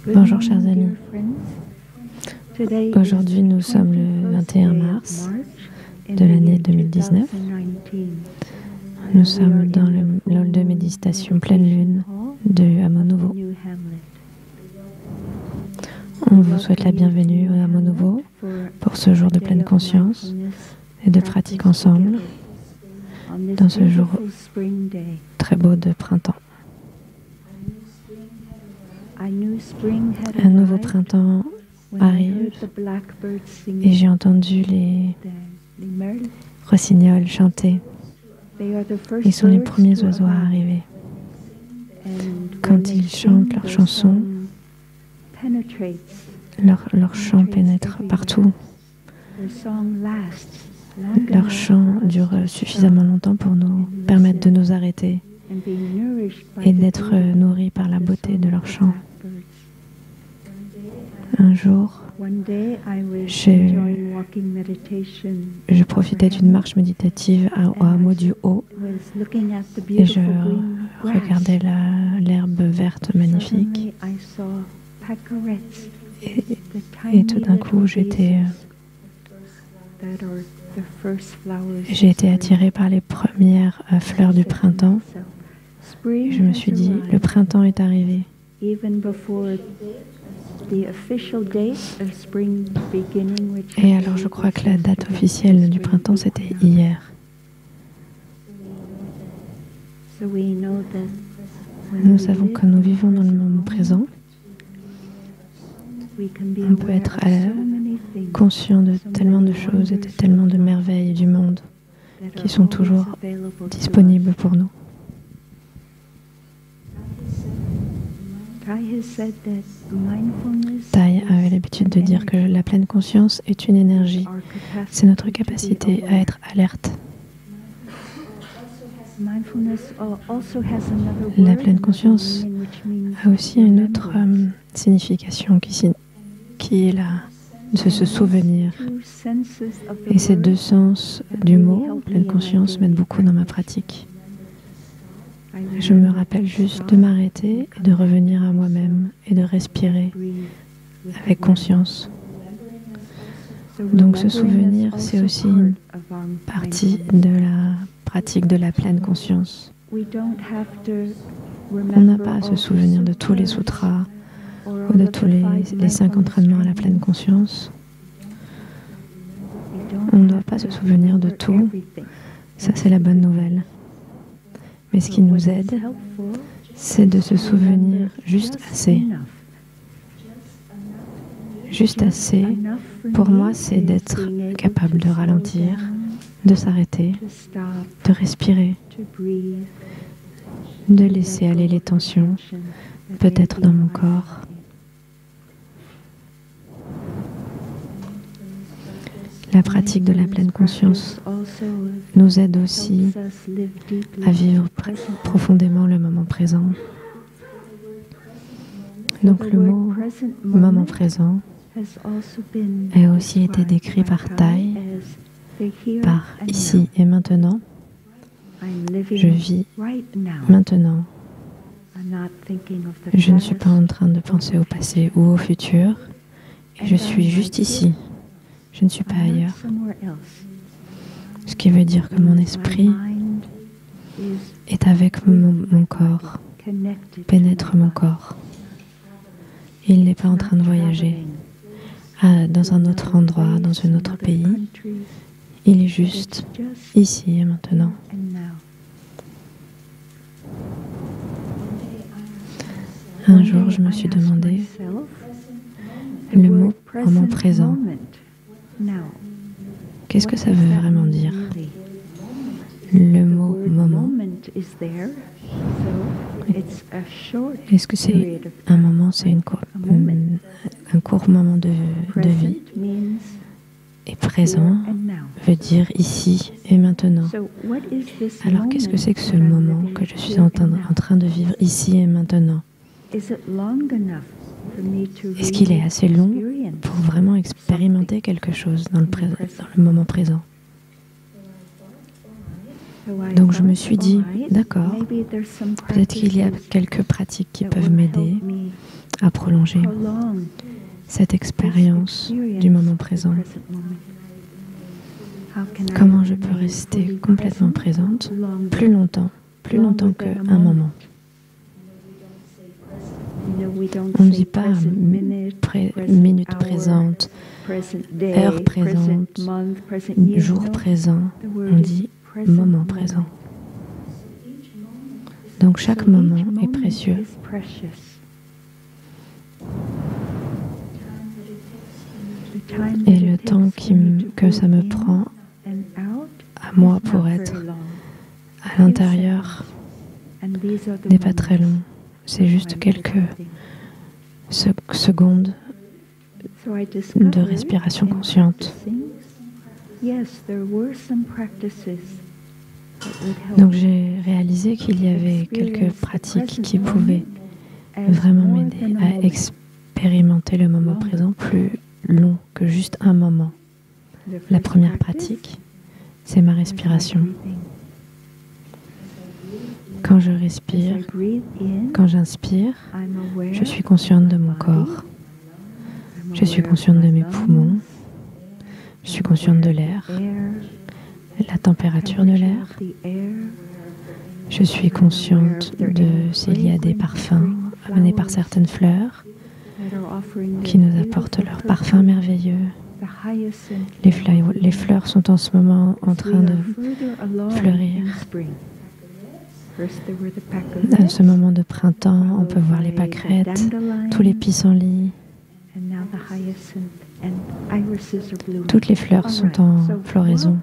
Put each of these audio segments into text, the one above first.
Bonjour chers amis. Aujourd'hui nous sommes le 21 mars de l'année 2019. Nous sommes dans le hall de méditation pleine lune de Hameau Nouveau. On vous souhaite la bienvenue au Hameau Nouveau pour ce jour de pleine conscience et de pratique ensemble dans ce jour très beau de printemps. Un nouveau printemps arrive et j'ai entendu les rossignols chanter. Ils sont les premiers oiseaux à arriver. Quand ils chantent leurs chansons, leur chant pénètre partout. Leur chant dure suffisamment longtemps pour nous permettre de nous arrêter et d'être nourris par la beauté de leur chant. Un jour, je profitais d'une marche méditative au hameau du Haut et je regardais l'herbe verte magnifique. Et tout d'un coup, j'ai été attirée par les premières fleurs du printemps. Et je me suis dit, le printemps est arrivé. Et alors je crois que la date officielle du printemps, c'était hier. Nous savons que nous vivons dans le moment présent. On peut être conscient de tellement de choses et de tellement de merveilles du monde qui sont toujours disponibles pour nous. Tai avait l'habitude de dire que la pleine conscience est une énergie. C'est notre capacité à être alerte. La pleine conscience a aussi une autre signification qui est de se souvenir. Et ces deux sens du mot, pleine conscience, m'aident beaucoup dans ma pratique. Je me rappelle juste de m'arrêter et de revenir à moi-même et de respirer avec conscience. Donc ce souvenir, c'est aussi une partie de la pratique de la pleine conscience. On n'a pas à se souvenir de tous les sutras ou de tous les 5 entraînements à la pleine conscience. On ne doit pas se souvenir de tout. Ça, c'est la bonne nouvelle. Mais ce qui nous aide, c'est de se souvenir juste assez. Juste assez, pour moi, c'est d'être capable de ralentir, de s'arrêter, de respirer, de laisser aller les tensions, peut-être dans mon corps. La pratique de la pleine conscience nous aide aussi à vivre profondément le moment présent. Donc le mot « moment présent » a aussi été décrit par Tai, par « ici et maintenant ». Je vis maintenant. Je ne suis pas en train de penser au passé ou au futur. Et je suis juste ici. Je ne suis pas ailleurs. Ce qui veut dire que mon esprit est avec mon corps, pénètre mon corps. Il n'est pas en train de voyager dans un autre endroit, dans un autre pays. Il est juste ici et maintenant. Un jour, je me suis demandé le mot moment présent. Qu'est-ce que ça veut vraiment dire? Le mot moment. Est-ce que c'est un moment, c'est un court moment de vie? Et présent veut dire ici et maintenant. Alors qu'est-ce que c'est que ce moment que je suis en train de vivre ici et maintenant? Est-ce qu'il est assez long pour vraiment expérimenter quelque chose dans le moment présent? Donc je me suis dit, d'accord, peut-être qu'il y a quelques pratiques qui peuvent m'aider à prolonger cette expérience du moment présent. Comment je peux rester complètement présente plus longtemps qu'un moment. On ne dit pas minute présente, heure présente, jour présent, on dit moment présent. Donc chaque moment est précieux. Et le temps que ça me prend à moi pour être à l'intérieur n'est pas très long. C'est juste quelques secondes de respiration consciente. Donc j'ai réalisé qu'il y avait quelques pratiques qui pouvaient vraiment m'aider à expérimenter le moment présent plus long que juste un moment. La première pratique, c'est ma respiration. Quand je respire, quand j'inspire, je suis consciente de mon corps. Je suis consciente de mes poumons. Je suis consciente de l'air, la température de l'air. Je suis consciente de s'il y a des parfums amenés par certaines fleurs qui nous apportent leurs parfums merveilleux. Les fleurs sont en ce moment en train de fleurir. À ce moment de printemps, on peut voir les pâquerettes, tous les pissenlits. Toutes les fleurs sont en floraison.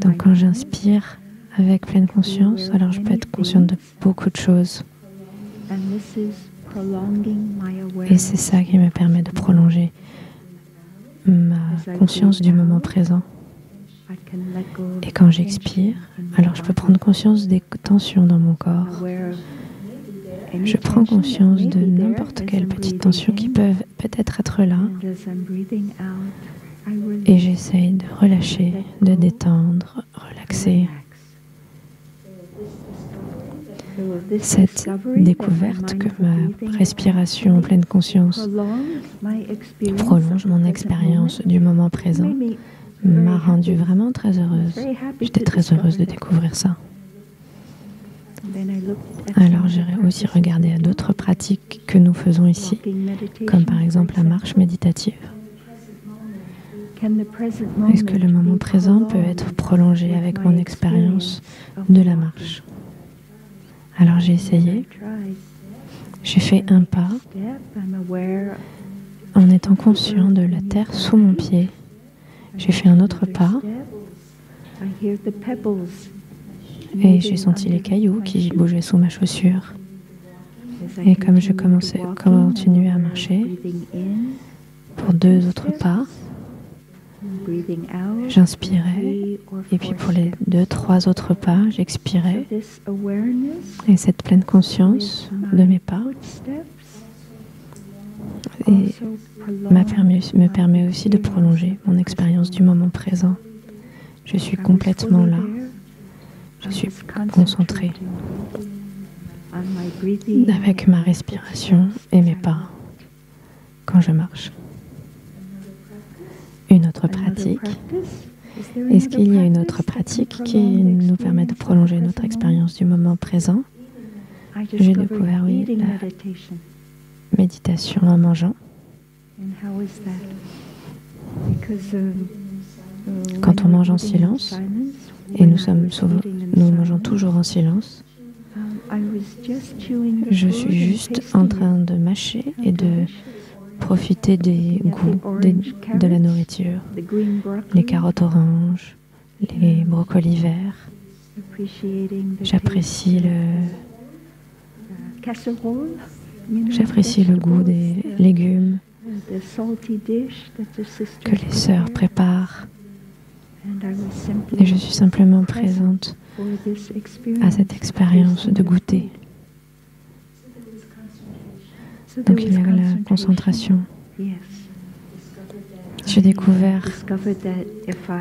Donc quand j'inspire avec pleine conscience, alors je peux être consciente de beaucoup de choses. Et c'est ça qui me permet de prolonger ma conscience du moment présent. Et quand j'expire, alors je peux prendre conscience des tensions dans mon corps. Je prends conscience de n'importe quelle petite tension qui peuvent peut-être être là. Et j'essaye de relâcher, de détendre, relaxer. Cette découverte que ma respiration en pleine conscience prolonge mon expérience du moment présent m'a rendue vraiment très heureuse. J'étais très heureuse de découvrir ça. Alors j'ai aussi regardé à d'autres pratiques que nous faisons ici, comme par exemple la marche méditative. Est-ce que le moment présent peut être prolongé avec mon expérience de la marche? Alors j'ai essayé. J'ai fait un pas en étant conscient de la terre sous mon pied. J'ai fait un autre pas et j'ai senti les cailloux qui bougeaient sous ma chaussure. Et comme je continuais à marcher, pour 2 autres pas, j'inspirais, et puis pour les 2-3 autres pas, j'expirais. Et cette pleine conscience de mes pas me permet aussi de prolonger mon expérience du moment présent. Je suis complètement là. Je suis concentrée avec ma respiration et mes pas quand je marche. Une autre pratique. Est-ce qu'il y a une autre pratique qui nous permet de prolonger notre expérience du moment présent? J'ai découvert, oui, la méditation en mangeant. Quand on mange en silence, et nous mangeons toujours en silence, je suis juste en train de mâcher et de profiter des goûts de la nourriture, les carottes oranges, les brocolis verts. J'apprécie le goût des légumes que les sœurs préparent. Et je suis simplement présente à cette expérience de goûter. Donc il y a la concentration. J'ai découvert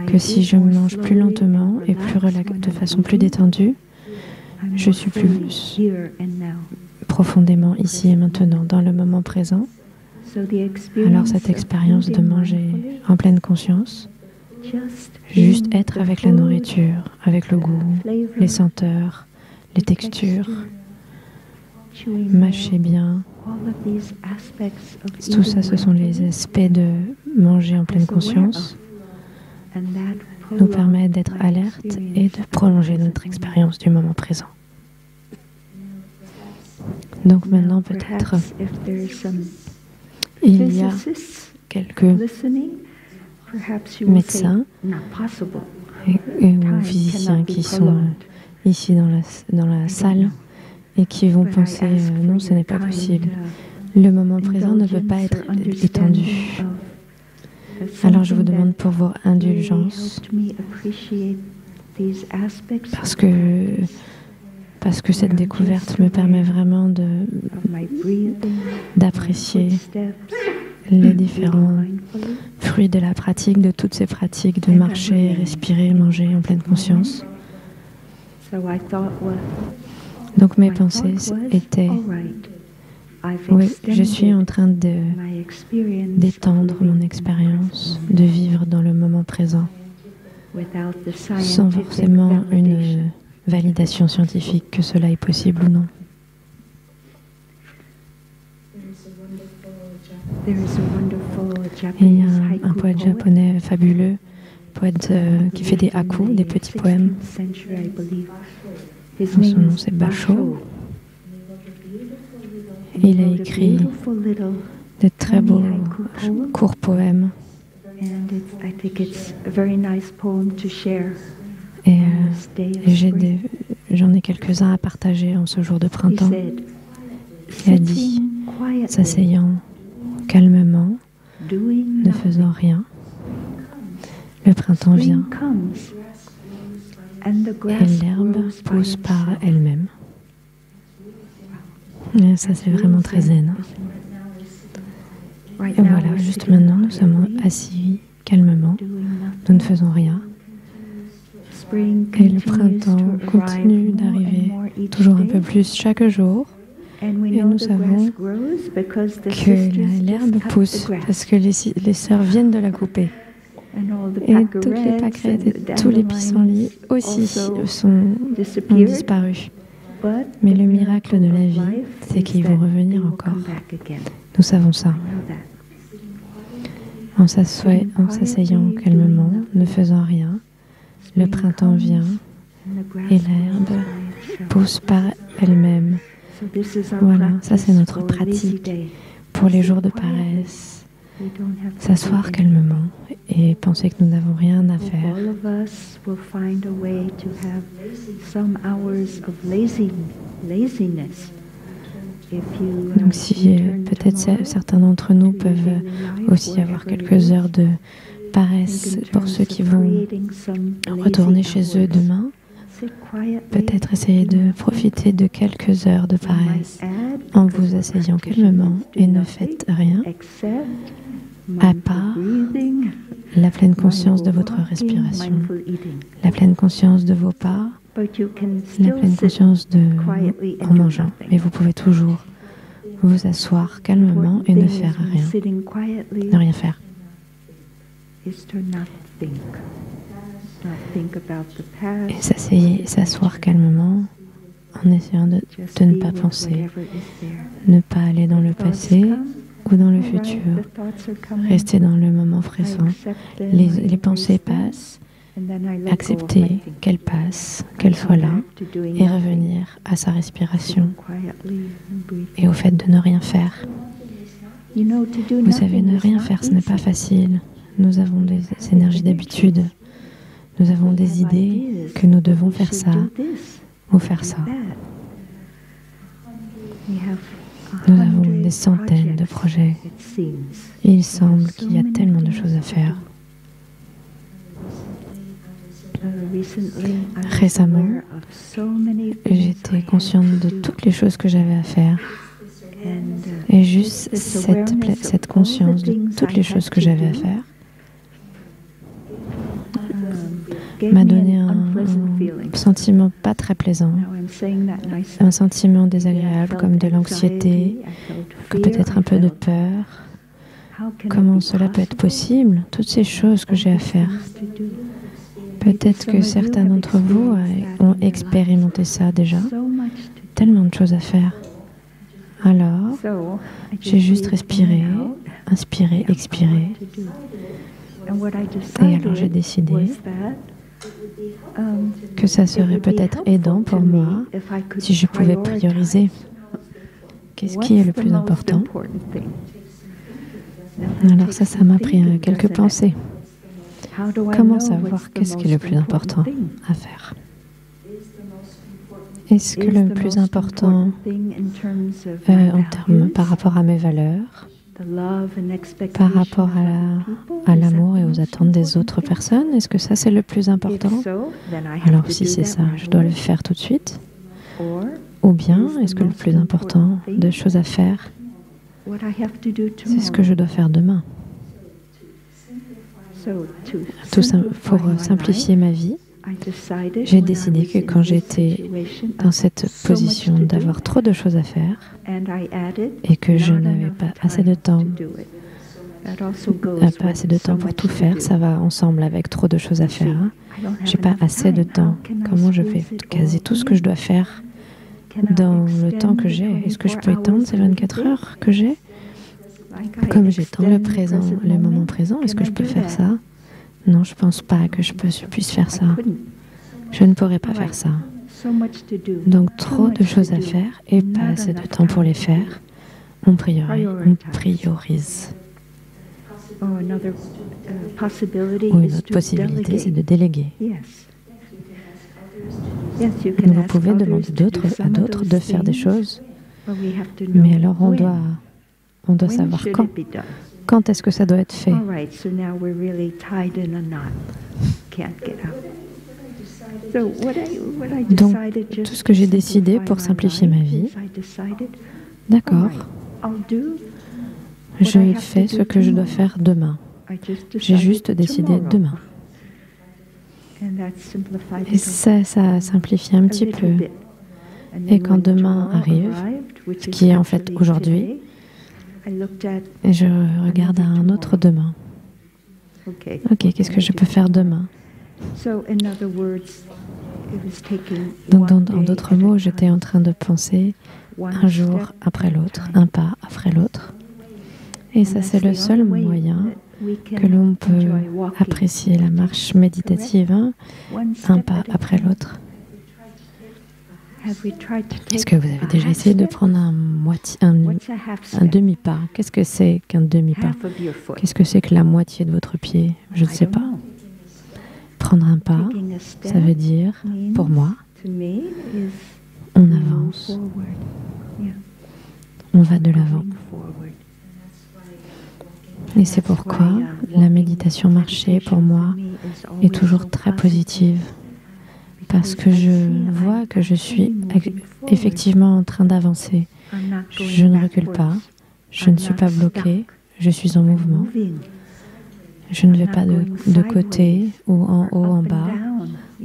que si je mange plus lentement et de façon plus détendue, je suis plus profondément ici et maintenant, dans le moment présent. Alors cette expérience de manger en pleine conscience, juste être avec la nourriture, avec le goût, les senteurs, les textures, mâcher bien, tout ça, ce sont les aspects de manger en pleine conscience, nous permettent d'être alertes et de prolonger notre expérience du moment présent. Donc maintenant, peut-être, il y a quelques médecins ou physiciens qui sont ici dans la salle et qui vont penser non, ce n'est pas possible. Le moment présent ne peut pas être étendu. Alors je vous demande pour vos indulgences, parce que cette découverte me permet vraiment d'apprécier les différents fruits de la pratique, de toutes ces pratiques de marcher, respirer, manger en pleine conscience. Donc mes pensées étaient, oui, je suis en train d'étendre mon expérience, de vivre dans le moment présent, sans forcément une validation scientifique que cela est possible ou non. Il y a un poète japonais fabuleux, poète qui fait des hakus, des petits poèmes. Son nom c'est Basho. Il a écrit de très beaux courts poèmes. Et j'en ai quelques-uns à partager en ce jour de printemps. Il a dit, s'asseyant calmement, ne faisant rien, le printemps vient et l'herbe pousse par elle-même. Et ça, c'est vraiment très zen. Et voilà, juste maintenant, nous sommes assis calmement, nous ne faisons rien. Et le printemps continue d'arriver toujours un peu plus chaque jour. Et nous savons que l'herbe pousse parce que les sœurs viennent de la couper. Et toutes les pâquerettes et tous les pissenlits aussi ont disparu. Mais le miracle de la vie, c'est qu'ils vont revenir encore. Nous savons ça. En s'asseyant calmement, ne faisant rien, le printemps vient et l'herbe pousse par elle-même. Voilà, ça c'est notre pratique pour les jours de paresse. S'asseoir calmement et penser que nous n'avons rien à faire. Donc si peut-être certains d'entre nous peuvent aussi avoir quelques heures de paresse pour ceux qui vont retourner chez eux demain, peut-être essayer de profiter de quelques heures de paresse en vous asseyant calmement et ne faites rien, à part la pleine conscience de votre respiration, la pleine conscience de vos pas, la pleine conscience en mangeant. Mais vous pouvez toujours vous asseoir calmement et ne faire rien, ne rien faire. Et s'asseoir calmement en essayant de ne pas penser, ne pas aller dans le passé ou dans le futur, rester dans le moment présent. Les pensées passent, accepter qu'elles passent, qu'elles soient là et revenir à sa respiration et au fait de ne rien faire. Vous savez, ne rien faire, ce n'est pas facile. Nous avons des énergies d'habitude. Nous avons des idées que nous devons faire ça ou faire ça. Nous avons des centaines de projets. Et il semble qu'il y a tellement de choses à faire. Récemment, j'étais consciente de toutes les choses que j'avais à faire. Et juste cette conscience de toutes les choses que j'avais à faire m'a donné un sentiment pas très plaisant, un sentiment désagréable comme de l'anxiété, peut-être un peu de peur. Comment cela peut être possible? Toutes ces choses que j'ai à faire. Peut-être que certains d'entre vous ont expérimenté ça déjà. Tellement de choses à faire. Alors, j'ai juste respiré, inspiré, expiré. Et alors j'ai décidé que ça serait peut-être aidant pour moi si je pouvais prioriser. Qu'est-ce qui est le plus important? Alors ça m'a pris quelques pensées. Comment savoir qu'est-ce qui est le plus important à faire? Est-ce que le plus important par rapport à mes valeurs, par rapport à l'amour et aux attentes des autres personnes, est-ce que ça c'est le plus important? Alors si c'est ça, je dois le faire tout de suite. Ou bien, est-ce que le plus important de choses à faire, c'est ce que je dois faire demain? Tout ça, pour simplifier ma vie, j'ai décidé que quand j'étais dans cette position d'avoir trop de choses à faire et que je n'avais pas assez de temps, pour tout faire, ça va ensemble avec trop de choses à faire. J'ai pas assez de temps. Comment je vais caser tout ce que je dois faire dans le temps que j'ai? Est-ce que je peux étendre ces 24 heures que j'ai? Comme j'ai tant le moment présent, est-ce que je peux faire ça? Non, je ne pense pas que je puisse faire ça. Je ne pourrais pas faire ça. Donc, trop de choses à faire et pas assez de temps pour les faire. On priorise. Ou une autre possibilité, c'est de déléguer. Vous pouvez demander à d'autres de faire des choses, mais alors on doit savoir quand. Quand est-ce que ça doit être fait? Donc, tout ce que j'ai décidé pour simplifier ma vie, d'accord, je fais ce que je dois faire demain. J'ai juste décidé demain. Et ça simplifie un petit peu. Et quand demain arrive, ce qui est en fait aujourd'hui, je regarde à un autre demain. Ok, qu'est-ce que je peux faire demain? Donc, en d'autres mots, j'étais en train de penser un jour après l'autre, un pas après l'autre. Et ça, c'est le seul moyen que l'on peut apprécier la marche méditative, un pas après l'autre. Est-ce que vous avez déjà essayé de prendre un demi-pas? Qu'est-ce que c'est qu'un demi-pas? Qu'est-ce que c'est que la moitié de votre pied? Je ne sais pas. Prendre un pas, ça veut dire, pour moi, on avance. On va de l'avant. Et c'est pourquoi la méditation marchée, pour moi, est toujours très positive. Parce que je vois que je suis effectivement en train d'avancer. Je ne recule pas, je ne suis pas bloquée, je suis en mouvement. Je ne vais pas de côté ou en haut, en bas,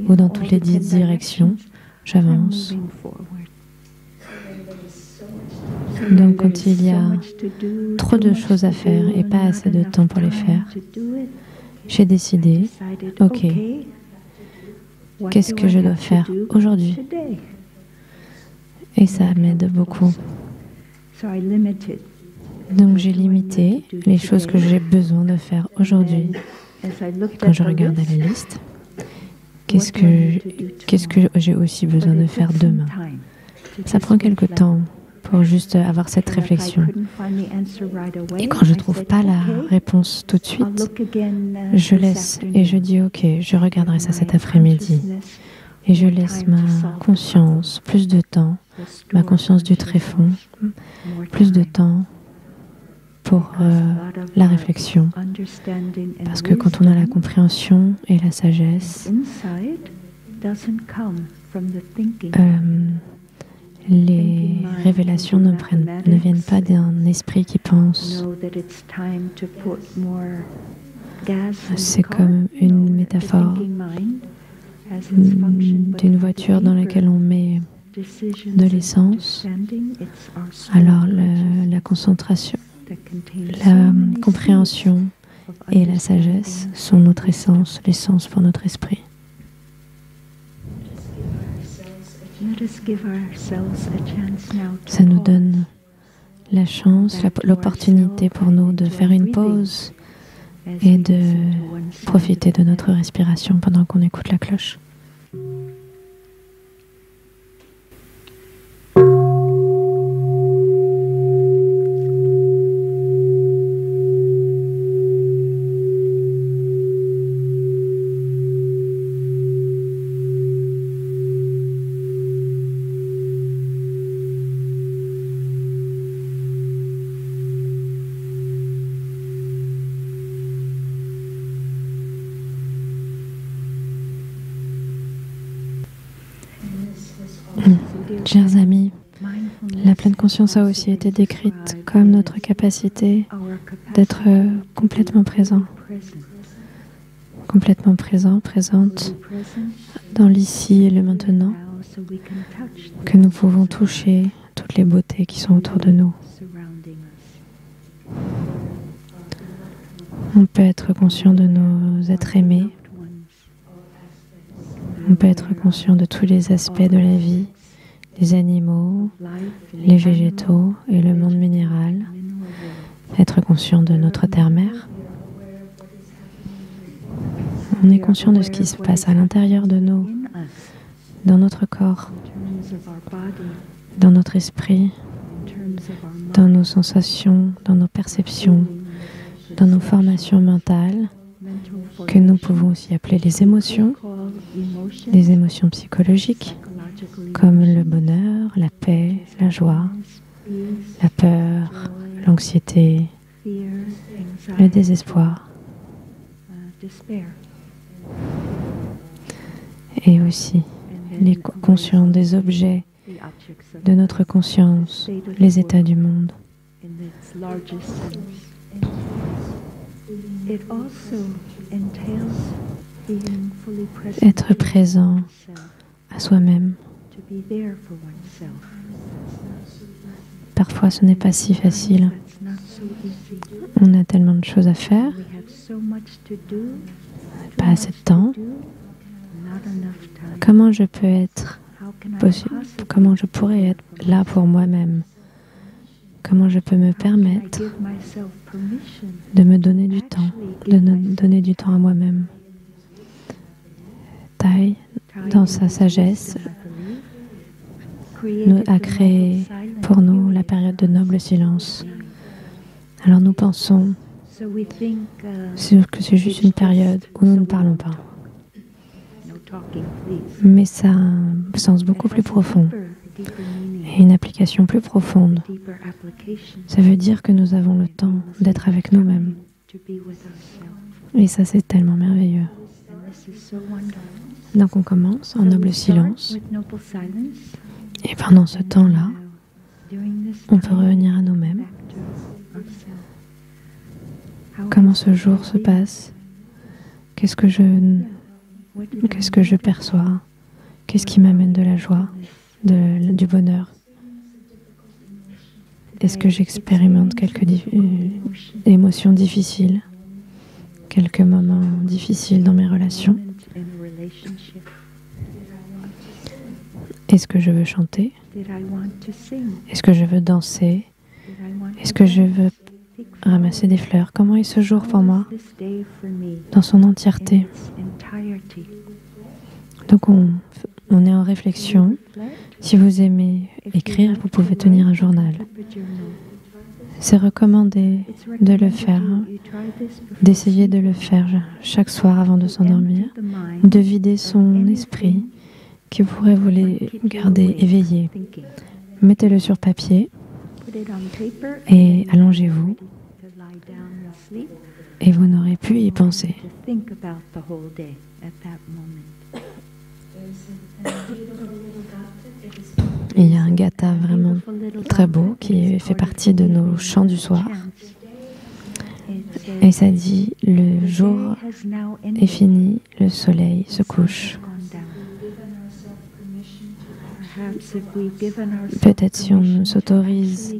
ou dans toutes les 10 directions. J'avance. Donc quand il y a trop de choses à faire et pas assez de temps pour les faire, j'ai décidé, ok, qu'est-ce que je dois faire aujourd'hui? Et ça m'aide beaucoup. Donc j'ai limité les choses que j'ai besoin de faire aujourd'hui. Quand je regarde à la liste, qu'est-ce que j'ai aussi besoin de faire demain? Ça prend quelque temps pour juste avoir cette réflexion. Et quand je ne trouve pas la réponse tout de suite, je laisse et je dis ok, je regarderai ça cet après-midi. Et je laisse ma conscience plus de temps, ma conscience du tréfonds, plus de temps pour la réflexion. Parce que quand on a la compréhension et la sagesse, les révélations ne viennent pas d'un esprit qui pense. C'est comme une métaphore. d'une voiture dans laquelle on met de l'essence, alors la concentration, la compréhension et la sagesse sont notre essence, l'essence pour notre esprit. Ça nous donne la chance, l'opportunité pour nous de faire une pause et de profiter de notre respiration pendant qu'on écoute la cloche. Chers amis, la pleine conscience a aussi été décrite comme notre capacité d'être complètement présent, présente dans l'ici et le maintenant, que nous pouvons toucher toutes les beautés qui sont autour de nous. On peut être conscient de nos êtres aimés, on peut être conscient de tous les aspects de la vie, les animaux, les végétaux et le monde minéral, être conscient de notre terre-mère. On est conscient de ce qui se passe à l'intérieur de nous, dans notre corps, dans notre esprit, dans nos sensations, dans nos perceptions, dans nos formations mentales, que nous pouvons aussi appeler les émotions psychologiques, comme le bonheur, la paix, la joie, la peur, l'anxiété, le désespoir. Et aussi les conscients des objets de notre conscience, les états du monde. Être présent à soi-même. Parfois, ce n'est pas si facile. On a tellement de choses à faire, pas assez de temps. Comment je pourrais être là pour moi-même? Comment je peux me permettre de me donner du temps, de me donner du temps à moi-même? Thay, dans sa sagesse, a créé pour nous la période de noble silence. Alors nous pensons que c'est juste une période où nous ne parlons pas. Mais ça a un sens beaucoup plus profond et une application plus profonde. Ça veut dire que nous avons le temps d'être avec nous-mêmes. Et ça, c'est tellement merveilleux. Donc on commence en noble silence. Et pendant ce temps-là, on peut revenir à nous-mêmes. Comment ce jour se passe? Qu'est-ce que je perçois? Qu'est-ce qui m'amène de la joie, du bonheur? Est-ce que j'expérimente quelques émotions difficiles, quelques moments difficiles dans mes relations? Est-ce que je veux chanter? Est-ce que je veux danser? Est-ce que je veux ramasser des fleurs? Comment est ce jour pour moi dans son entièreté? Donc on est en réflexion. Si vous aimez écrire, vous pouvez tenir un journal. C'est recommandé de le faire, d'essayer de le faire chaque soir avant de s'endormir, de vider son esprit qui pourrait vous les garder éveillés. Mettez-le sur papier et allongez-vous et vous n'aurez plus y penser. Il y a un gatha vraiment très beau qui fait partie de nos chants du soir. Et ça dit, le jour est fini, le soleil se couche. Peut-être si on s'autorise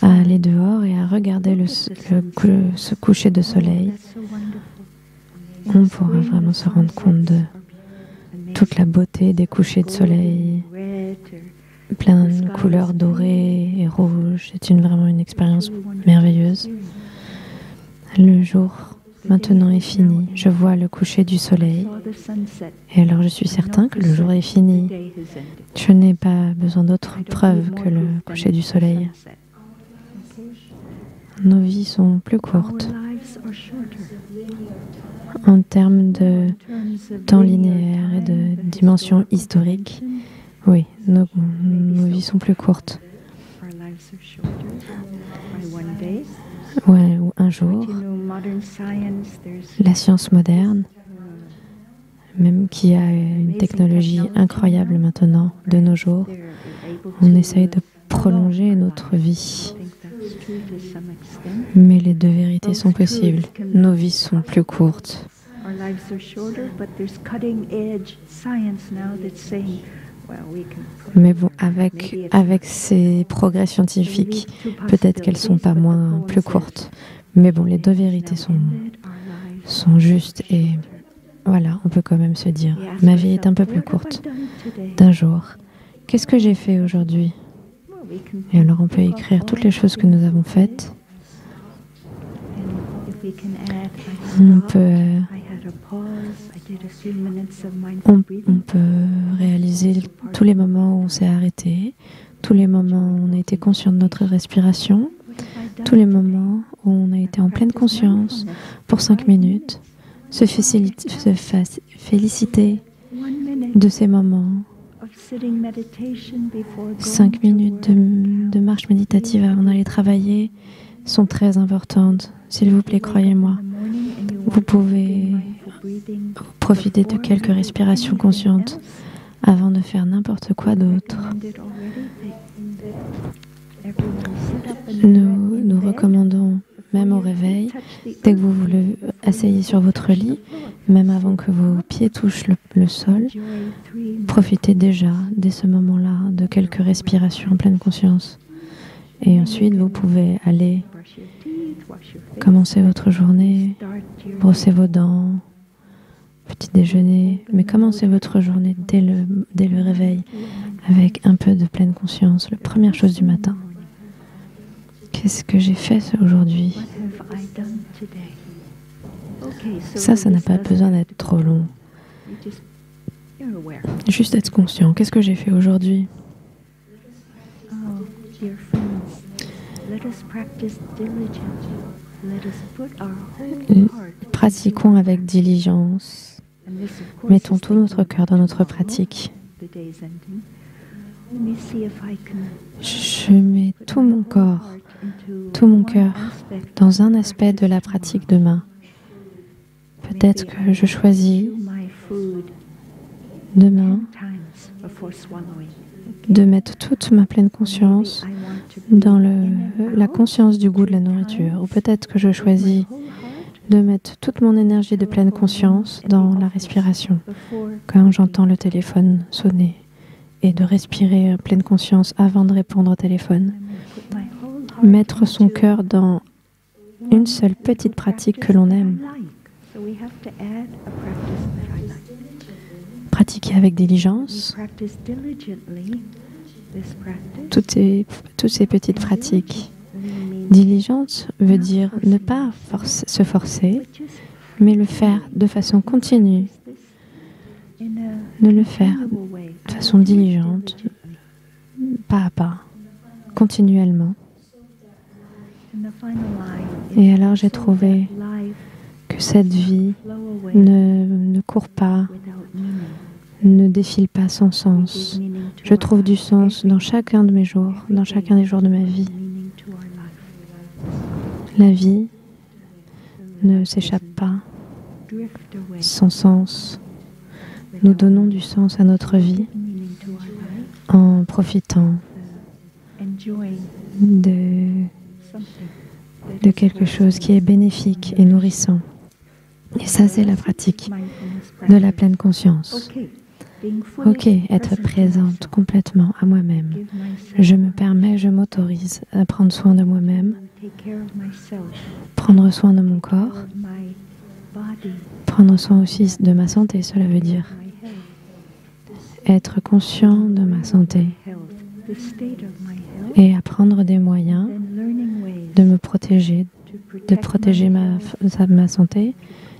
à aller dehors et à regarder ce coucher de soleil, on pourra vraiment se rendre compte de toute la beauté des couchers de soleil, plein de couleurs dorées et rouges. C'est vraiment une expérience merveilleuse. Le jour maintenant est fini. Je vois le coucher du soleil. Et alors je suis certain que le jour est fini. Je n'ai pas besoin d'autre preuve que le coucher du soleil. Nos vies sont plus courtes. En termes de temps linéaire et de dimension historique, oui, nos vies sont plus courtes. Ouais, ou un jour, la science moderne, même qui a une technologie incroyable maintenant, de nos jours, on essaye de prolonger notre vie. Mais les deux vérités sont possibles. Nos vies sont plus courtes. Mais bon, avec ces progrès scientifiques, peut-être qu'elles ne sont pas plus courtes. Mais bon, les deux vérités sont justes et voilà, on peut quand même se dire, ma vie est un peu plus courte d'un jour. Qu'est-ce que j'ai fait aujourd'hui? Et alors on peut écrire toutes les choses que nous avons faites. On peut réaliser tous les moments où on s'est arrêté, tous les moments où on a été conscient de notre respiration, tous les moments où on a été en pleine conscience pour 5 minutes, se féliciter de ces moments. 5 minutes de marche méditative avant d'aller travailler sont très importantes. S'il vous plaît, croyez-moi. Vous pouvez profiter de quelques respirations conscientes avant de faire n'importe quoi d'autre. Nous recommandons, même au réveil, dès que vous vous asseyez sur votre lit, même avant que vos pieds touchent le sol, profitez déjà, dès ce moment-là, de quelques respirations en pleine conscience. Et ensuite, vous pouvez aller commencer votre journée, brosser vos dents, petit déjeuner, mais commencez votre journée dès le réveil avec un peu de pleine conscience, la première chose du matin. Qu'est-ce que j'ai fait aujourd'hui? Ça n'a pas besoin d'être trop long. Juste être conscient. Qu'est-ce que j'ai fait aujourd'hui? Pratiquons avec diligence. Mettons tout notre cœur dans notre pratique. Je mets tout mon corps, tout mon cœur dans un aspect de la pratique demain. Peut-être que je choisis demain de mettre toute ma pleine conscience dans la conscience du goût de la nourriture. Ou peut-être que je choisis de mettre toute mon énergie de pleine conscience dans la respiration, quand j'entends le téléphone sonner, et de respirer en pleine conscience avant de répondre au téléphone. Mettre son cœur dans une seule petite pratique que l'on aime. Pratiquer avec diligence toutes ces petites pratiques. Diligence veut dire ne pas se forcer, mais le faire de façon continue. De le faire de façon diligente, pas à pas, continuellement. Et alors j'ai trouvé que cette vie ne court pas, ne défile pas sans sens. Je trouve du sens dans chacun de mes jours, dans chacun des jours de ma vie. La vie ne s'échappe pas sans sens. Nous donnons du sens à notre vie en profitant de quelque chose qui est bénéfique et nourrissant. Et ça, c'est la pratique de la pleine conscience. Ok, être présente complètement à moi-même. Je me permets, je m'autorise à prendre soin de moi-même, prendre soin de mon corps, prendre soin aussi de ma santé, cela veut dire être conscient de ma santé et apprendre des moyens de me protéger, de protéger ma santé,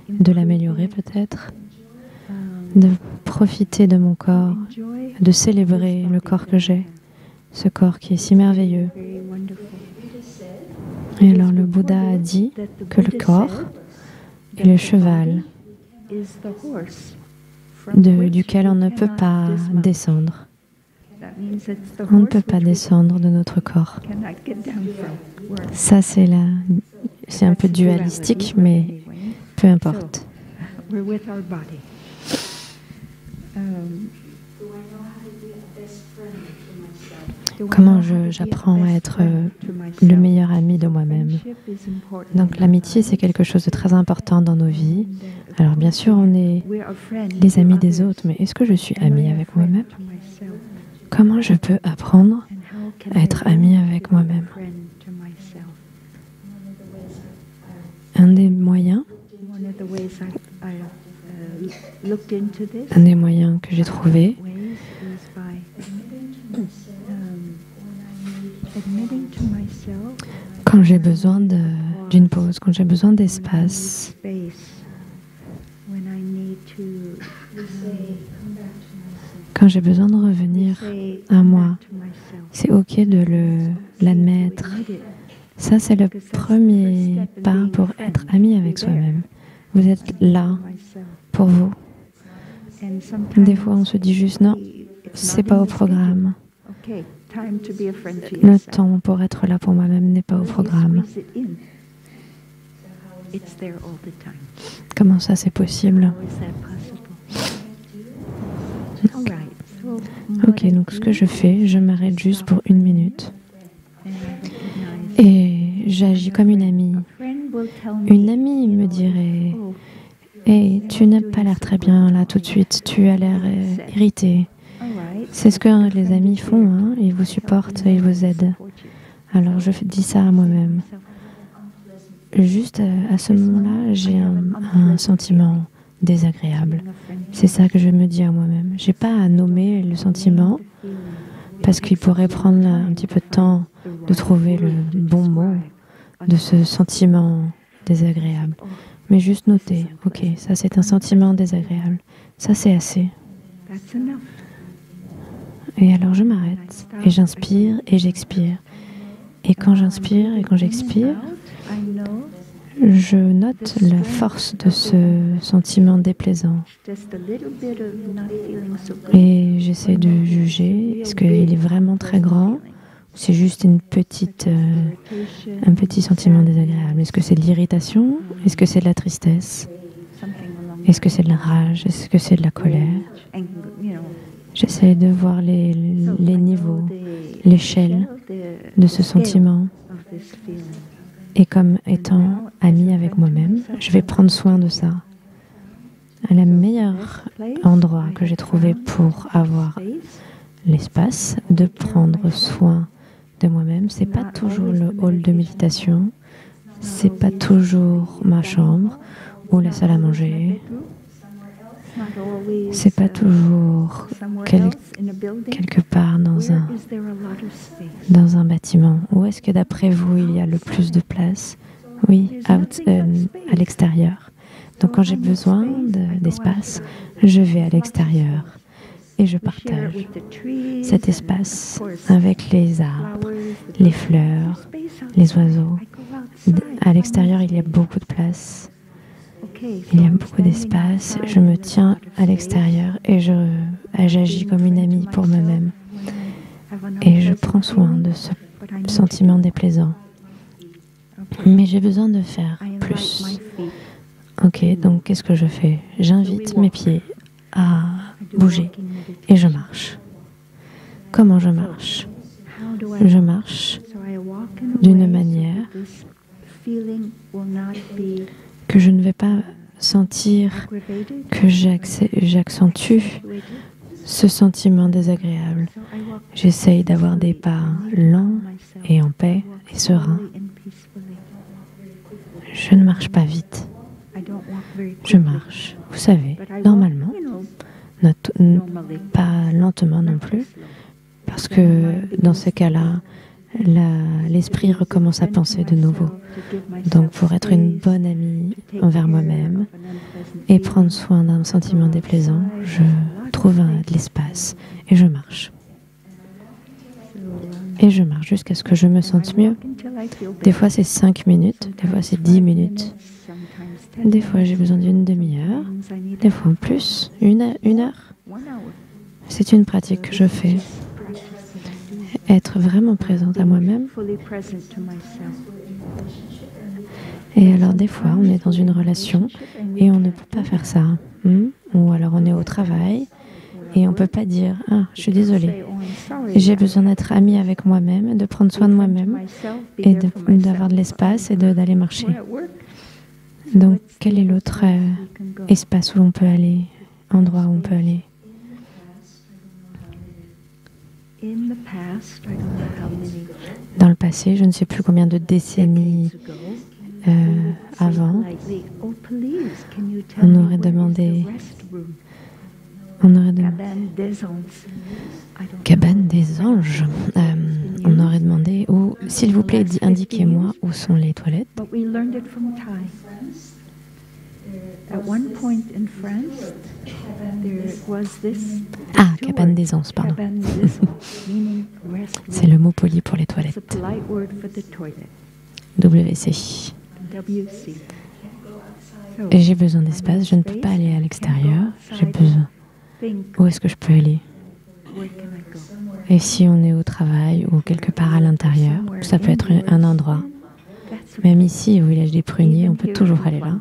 de l'améliorer peut-être, de profiter de mon corps, de célébrer le corps que j'ai, ce corps qui est si merveilleux. Et alors le Bouddha a dit que le corps est le cheval duquel on ne peut pas descendre. On ne peut pas descendre de notre corps. Ça, c'est un peu dualistique, mais peu importe. Comment j'apprends à être le meilleur ami de moi-même. Donc l'amitié, c'est quelque chose de très important dans nos vies. Alors bien sûr, on est les amis des autres, mais est-ce que je suis amie avec moi-même? Comment je peux apprendre à être amie avec moi-même? Un des moyens que j'ai trouvé, quand j'ai besoin d'une pause, quand j'ai besoin d'espace, quand j'ai besoin de revenir à moi, c'est ok de l'admettre. Ça, c'est le premier pas pour être ami avec soi-même. Vous êtes là pour vous. Des fois, on se dit juste non, c'est pas au programme. Le temps pour être là pour moi-même n'est pas au programme. Comment ça, c'est possible? Ok, donc ce que je fais, je m'arrête juste pour 1 minute. Et j'agis comme une amie. Une amie me dirait « Hey, tu n'as pas l'air très bien là tout de suite, tu as l'air irrité. » C'est ce que les amis font, hein? Ils vous supportent, ils vous aident. Alors je dis ça à moi-même. Juste à ce moment-là, j'ai un sentiment désagréable. C'est ça que je me dis à moi-même. Je n'ai pas à nommer le sentiment parce qu'il pourrait prendre un petit peu de temps de trouver le bon mot de ce sentiment désagréable. Mais juste noter, ok, ça c'est un sentiment désagréable. Ça c'est assez. Et alors je m'arrête et j'inspire et j'expire. Et quand j'inspire et quand j'expire, je note la force de ce sentiment déplaisant. Et j'essaie de juger, est-ce qu'il est vraiment très grand ou c'est juste un petit sentiment désagréable? Est-ce que c'est de l'irritation? Est-ce que c'est de la tristesse? Est-ce que c'est de la rage? Est-ce que c'est de la colère? J'essaie de voir les niveaux, l'échelle de ce sentiment. Et comme étant amie avec moi-même, je vais prendre soin de ça. Le meilleur endroit que j'ai trouvé pour avoir l'espace de prendre soin de moi-même, c'est pas toujours le hall de méditation, c'est pas toujours ma chambre ou la salle à manger. C'est pas toujours quelque part dans un bâtiment. Où est-ce que d'après vous, il y a le plus de place? Oui, à l'extérieur. Donc quand j'ai besoin d'espace, je vais à l'extérieur et je partage cet espace avec les arbres, les fleurs, les oiseaux. À l'extérieur, il y a beaucoup de place. Il y a beaucoup d'espace, je me tiens à l'extérieur et j'agis comme une amie pour moi-même. Et je prends soin de ce sentiment déplaisant. Mais j'ai besoin de faire plus. Ok, donc qu'est-ce que je fais? J'invite mes pieds à bouger et je marche. Comment je marche? Je marche d'une manière que je ne vais pas sentir que j'accentue ce sentiment désagréable. J'essaye d'avoir des pas lents et en paix et sereins. Je ne marche pas vite. Je marche, vous savez, normalement, pas lentement non plus, parce que dans ce cas-là, l'esprit recommence à penser de nouveau. Donc pour être une bonne amie envers moi-même et prendre soin d'un sentiment déplaisant, je trouve de l'espace et je marche. Et je marche jusqu'à ce que je me sente mieux. Des fois c'est 5 minutes, des fois c'est 10 minutes. Des fois j'ai besoin d'une demi-heure, des fois en plus, une heure. C'est une pratique que je fais. Être vraiment présente à moi-même. Et alors des fois on est dans une relation et on ne peut pas faire ça. Ou alors on est au travail et on ne peut pas dire « Ah, je suis désolée, j'ai besoin d'être amie avec moi-même, de prendre soin de moi-même et d'avoir de l'espace et d'aller marcher. » Donc quel est l'autre espace où on peut aller, endroit où on peut aller? Dans le passé, je ne sais plus combien de décennies avant, on aurait demandé cabane des anges. On aurait demandé s'il vous plaît, indiquez-moi où sont les toilettes. Ah, cabane des anges, pardon. C'est le mot poli pour les toilettes. WC. Et j'ai besoin d'espace, je ne peux pas aller à l'extérieur, j'ai besoin. Où est-ce que je peux aller? Et si on est au travail ou quelque part à l'intérieur, ça peut être un endroit. Même ici, au village des pruniers, on peut toujours aller là.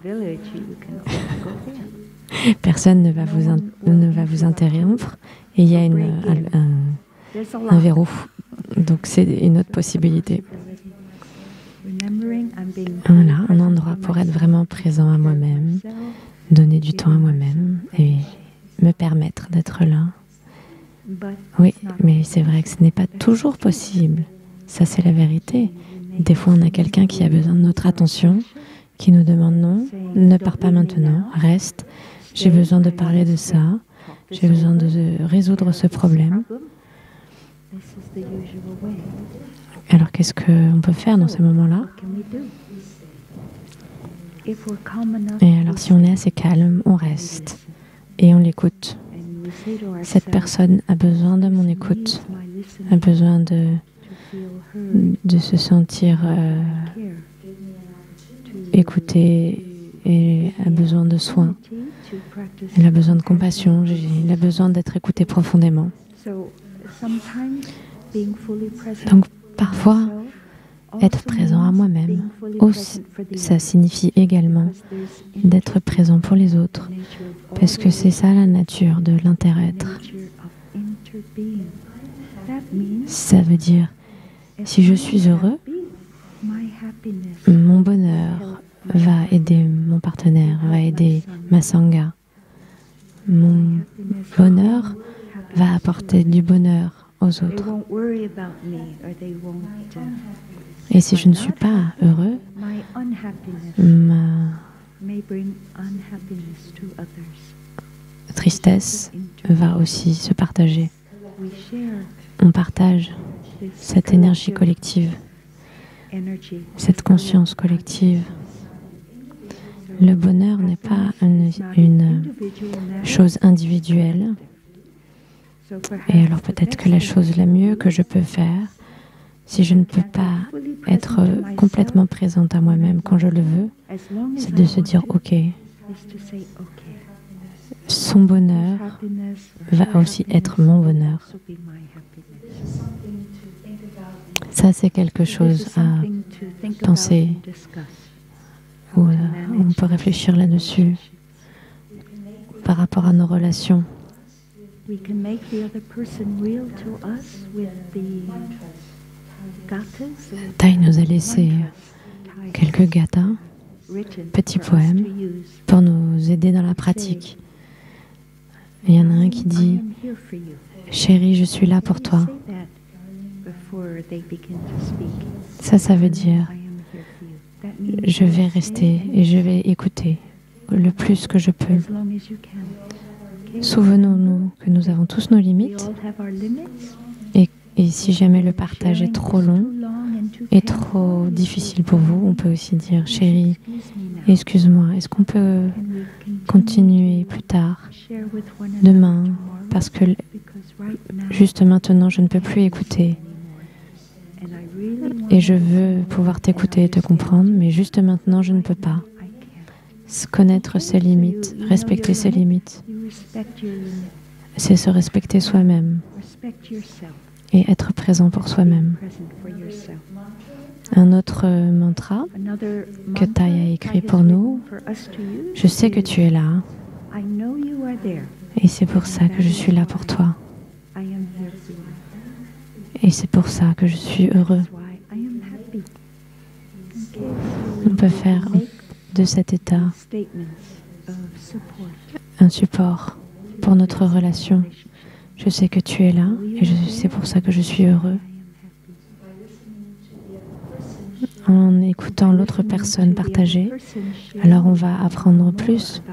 Personne ne va vous interrompre et il y a un verrou. Donc c'est une autre possibilité. Voilà, un endroit pour être vraiment présent à moi-même, donner du temps à moi-même et me permettre d'être là. Oui, mais c'est vrai que ce n'est pas toujours possible. Ça, c'est la vérité. Des fois, on a quelqu'un qui a besoin de notre attention, qui nous demande non, ne pars pas maintenant, reste. J'ai besoin de parler de ça. J'ai besoin de résoudre ce problème. Alors, qu'est-ce qu'on peut faire dans ces moments-là? Et alors, si on est assez calme, on reste et on l'écoute. Cette personne a besoin de mon écoute, a besoin de se sentir écoutée et a besoin de soins. Elle a besoin de compassion, elle a besoin d'être écoutée profondément. Donc, parfois, être présent à moi-même, ça signifie également d'être présent pour les autres, parce que c'est ça la nature de l'inter-être. Ça veut dire, si je suis heureux, mon bonheur va aider mon partenaire, va aider ma sangha. Mon bonheur va apporter du bonheur aux autres. Et si je ne suis pas heureux, ma tristesse va aussi se partager. On partage cette énergie collective, cette conscience collective. Le bonheur n'est pas une chose individuelle. Et alors peut-être que la chose la mieux que je peux faire, si je ne peux pas être complètement présente à moi-même quand je le veux, c'est de se dire « Ok ». Son bonheur va aussi être mon bonheur. Ça, c'est quelque chose à penser, ou on peut réfléchir là-dessus par rapport à nos relations. Thay nous a laissé quelques gathas, petits poèmes, pour nous aider dans la pratique. Et il y en a un qui dit, chérie, je suis là pour toi. Ça veut dire, je vais rester et je vais écouter le plus que je peux. Souvenons-nous que nous avons tous nos limites et si jamais le partage est trop long et trop difficile pour vous, on peut aussi dire, chérie, excuse-moi, est-ce qu'on peut continuer plus tard, demain, parce que juste maintenant, je ne peux plus écouter. Et je veux pouvoir t'écouter et te comprendre, mais juste maintenant, je ne peux pas. Connaître ses limites, respecter ses limites, c'est se respecter soi-même et être présent pour soi-même. Un autre mantra que Thay a écrit pour nous, je sais que tu es là et c'est pour ça que je suis là pour toi. Et c'est pour ça que je suis heureux. On peut faire de cet état un support pour notre relation. Je sais que tu es là et c'est pour ça que je suis heureux. En écoutant l'autre personne partager, alors on va apprendre plus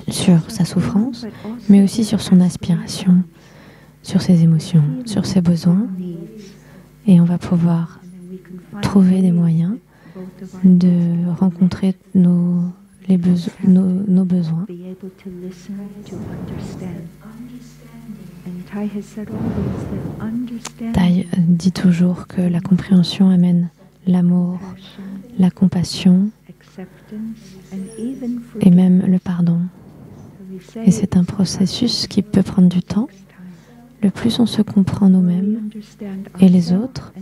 sur sa souffrance, mais aussi sur son aspiration, sur ses émotions, sur ses besoins. Et on va pouvoir trouver des moyens de rencontrer nos besoins. Thay dit toujours que la compréhension amène l'amour, la compassion et même le pardon. Et c'est un processus qui peut prendre du temps. Le plus on se comprend nous-mêmes et les autres,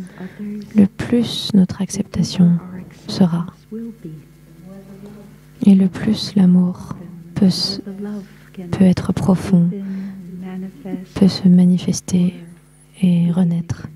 le plus notre acceptation sera. Et le plus l'amour peut être profond, peut se manifester et renaître.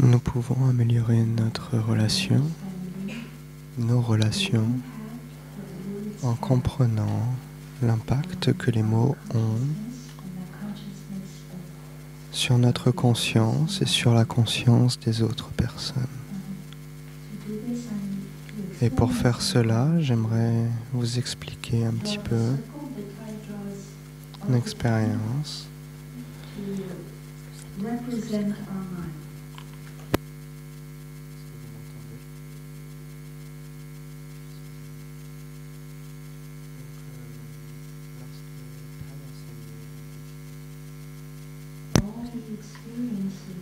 Nous pouvons améliorer notre relation, nos relations, en comprenant l'impact que les mots ont sur notre conscience et sur la conscience des autres personnes. Et pour faire cela, j'aimerais vous expliquer un petit peu une expérience.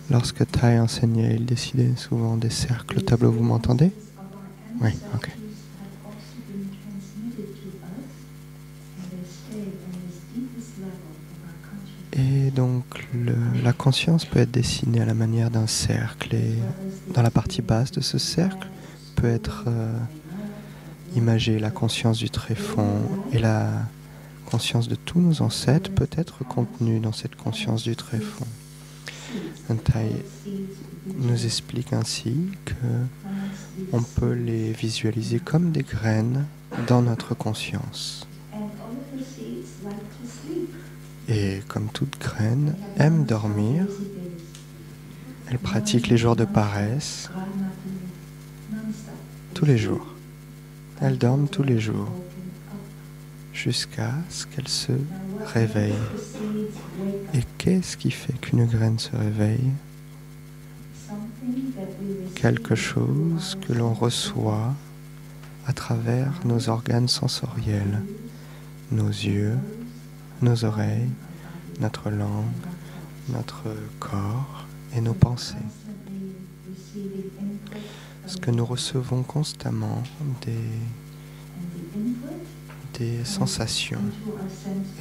Lorsque Thay enseignait, il décidait souvent des cercles au tableau. Vous m'entendez? Oui, ok. Et donc, la conscience peut être dessinée à la manière d'un cercle. Et dans la partie basse de ce cercle peut être imagée la conscience du tréfonds. Et la conscience de tous nos ancêtres peut être contenue dans cette conscience du tréfonds. Thay nous explique ainsi qu'on peut les visualiser comme des graines dans notre conscience. Et comme toute graine aime dormir, elle pratique les jours de paresse tous les jours. Elle dorme tous les jours jusqu'à ce qu'elle se réveille. Et qu'est-ce qui fait qu'une graine se réveille? Quelque chose que l'on reçoit à travers nos organes sensoriels, nos yeux, nos oreilles, notre langue, notre corps et nos pensées. Ce que nous recevons constamment des sensations.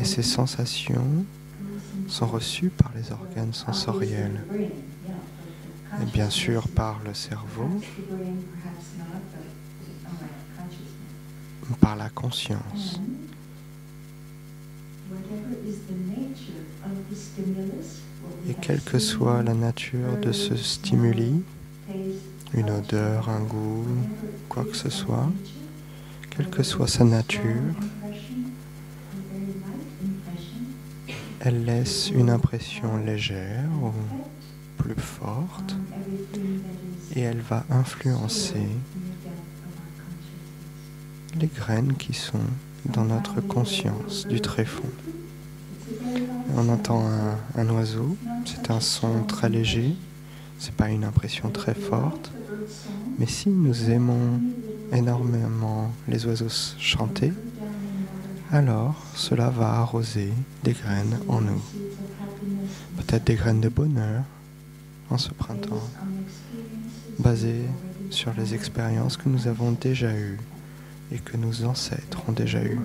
Et ces sensations sont reçues par les organes sensoriels. Et bien sûr par le cerveau, par la conscience. Et quelle que soit la nature de ce stimuli, une odeur, un goût, quoi que ce soit, quelle que soit sa nature, elle laisse une impression légère ou plus forte et elle va influencer les graines qui sont dans notre conscience du tréfonds. On entend un oiseau, c'est un son très léger, c'est pas une impression très forte, mais si nous aimons énormément les oiseaux chanter, alors cela va arroser des graines en nous. Peut-être des graines de bonheur en ce printemps, basées sur les expériences que nous avons déjà eues et que nos ancêtres ont déjà eues.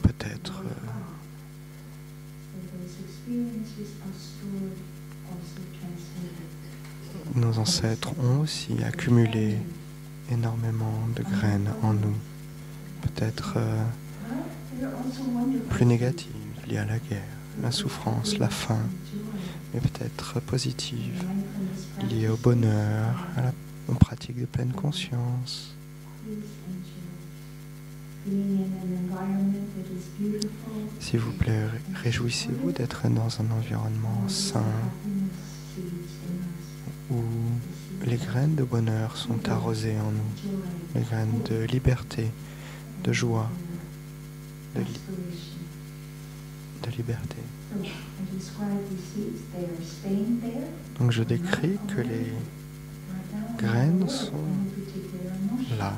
Peut-être nos ancêtres ont aussi accumulé énormément de graines en nous. Peut-être plus négatives, liées à la guerre, la souffrance, la faim, mais peut-être positives, liées au bonheur, aux pratiques de pleine conscience. S'il vous plaît, réjouissez-vous d'être dans un environnement sain où les graines de bonheur sont arrosées en nous, les graines de liberté, de joie, de liberté. Donc je décris que les graines sont là,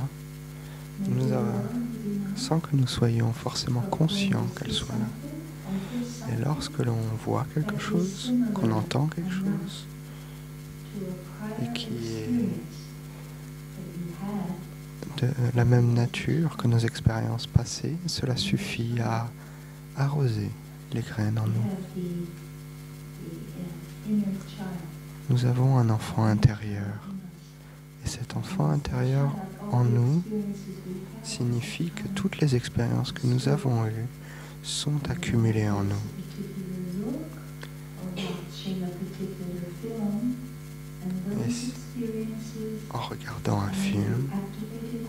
sans que nous soyons forcément conscients qu'elles soient là. Et lorsque l'on voit quelque chose, qu'on entend quelque chose, et qui est de la même nature que nos expériences passées, cela suffit à arroser les graines en nous. Nous avons un enfant intérieur. Et cet enfant intérieur en nous signifie que toutes les expériences que nous avons eues sont accumulées en nous. Et en regardant un film,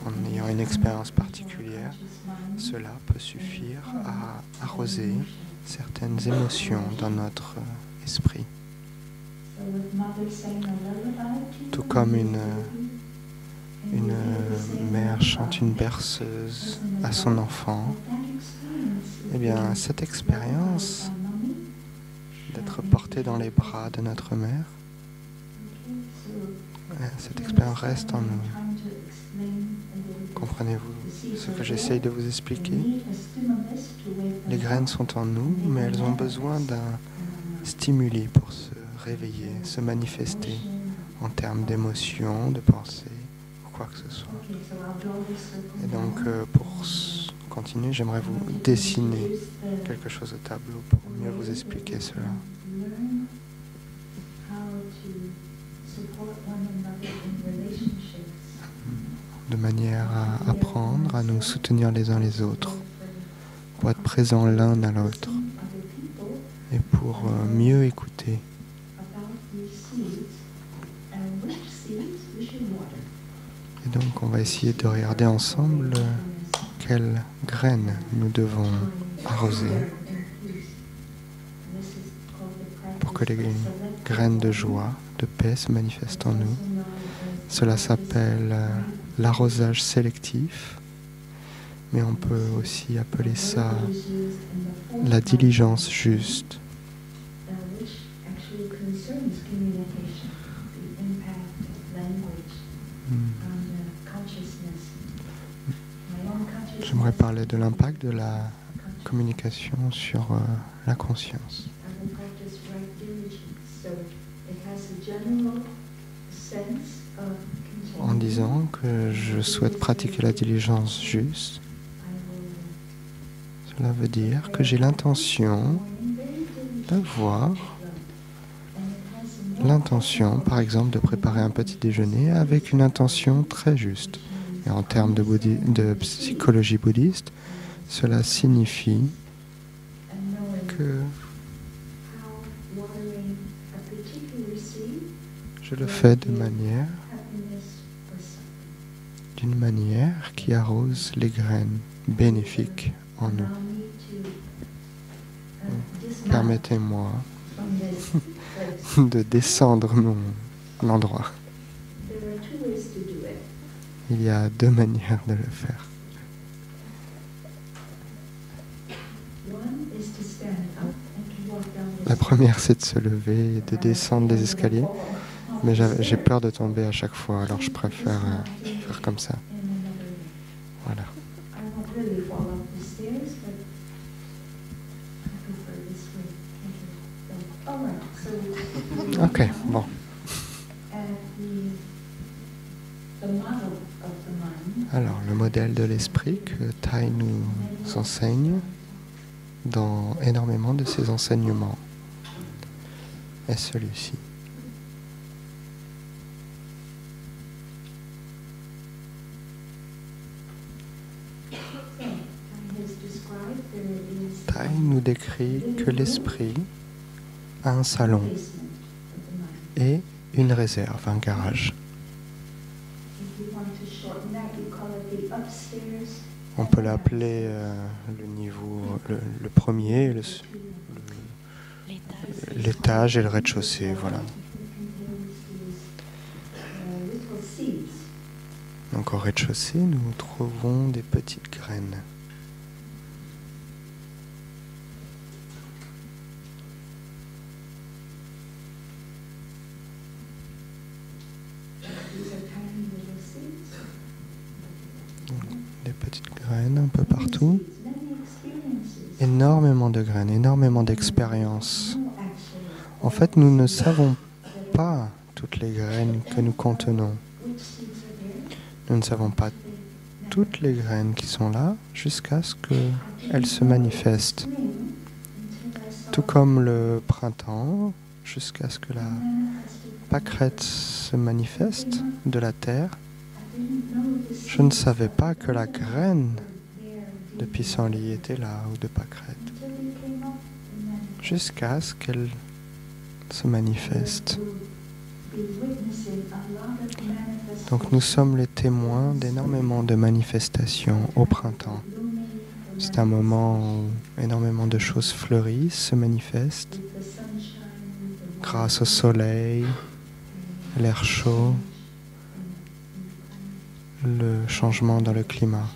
en ayant une expérience particulière, cela peut suffire à arroser certaines émotions dans notre esprit. Tout comme une mère chante une berceuse à son enfant, eh bien, cette expérience d'être porté dans les bras de notre mère, cette expérience reste en nous. Comprenez-vous ce que j'essaye de vous expliquer? Les graines sont en nous, mais elles ont besoin d'un stimuli pour se réveiller, se manifester en termes d'émotions, de pensées, ou quoi que ce soit. Et donc, pour continuer, j'aimerais vous dessiner quelque chose au tableau pour mieux vous expliquer cela. De manière à apprendre à nous soutenir les uns les autres, pour être présents l'un à l'autre et pour mieux écouter. Et donc on va essayer de regarder ensemble quelles graines nous devons arroser pour que les graines de joie, de paix se manifestent en nous. Cela s'appelle l'arrosage sélectif, mais on peut aussi appeler ça la diligence juste. J'aimerais parler de l'impact de la communication sur la conscience. En disant que je souhaite pratiquer la diligence juste, Cela veut dire que j'ai l'intention d'avoir l'intention, par exemple, de préparer un petit déjeuner avec une intention très juste. Et en termes de psychologie bouddhiste, cela signifie que je le fais d'une manière qui arrose les graines bénéfiques en nous. Permettez-moi de descendre mon endroit. Il y a deux manières de le faire. La première, c'est de se lever et de descendre les escaliers. Mais j'ai peur de tomber à chaque fois, alors je préfère faire comme ça. Voilà. Ok, bon. Alors, le modèle de l'esprit que Thay nous enseigne dans énormément de ses enseignements est celui-ci. Thay nous décrit que l'esprit a un salon et une réserve, un garage. On peut l'appeler le niveau, le premier, l'étage et le rez-de-chaussée, voilà. Donc au rez-de-chaussée, nous trouvons des petites graines. Des petites graines un peu partout. Énormément de graines, énormément d'expériences. En fait, nous ne savons pas toutes les graines que nous contenons. Nous ne savons pas toutes les graines qui sont là jusqu'à ce qu'elles se manifestent. Tout comme le printemps, jusqu'à ce que la pâquerette se manifeste de la terre. Je ne savais pas que la graine de pissenlit était là, ou de pâquerette, jusqu'à ce qu'elle se manifeste. Donc nous sommes les témoins d'énormément de manifestations au printemps. C'est un moment où énormément de choses fleurissent, se manifestent, grâce au soleil, l'air chaud, le changement dans le climat.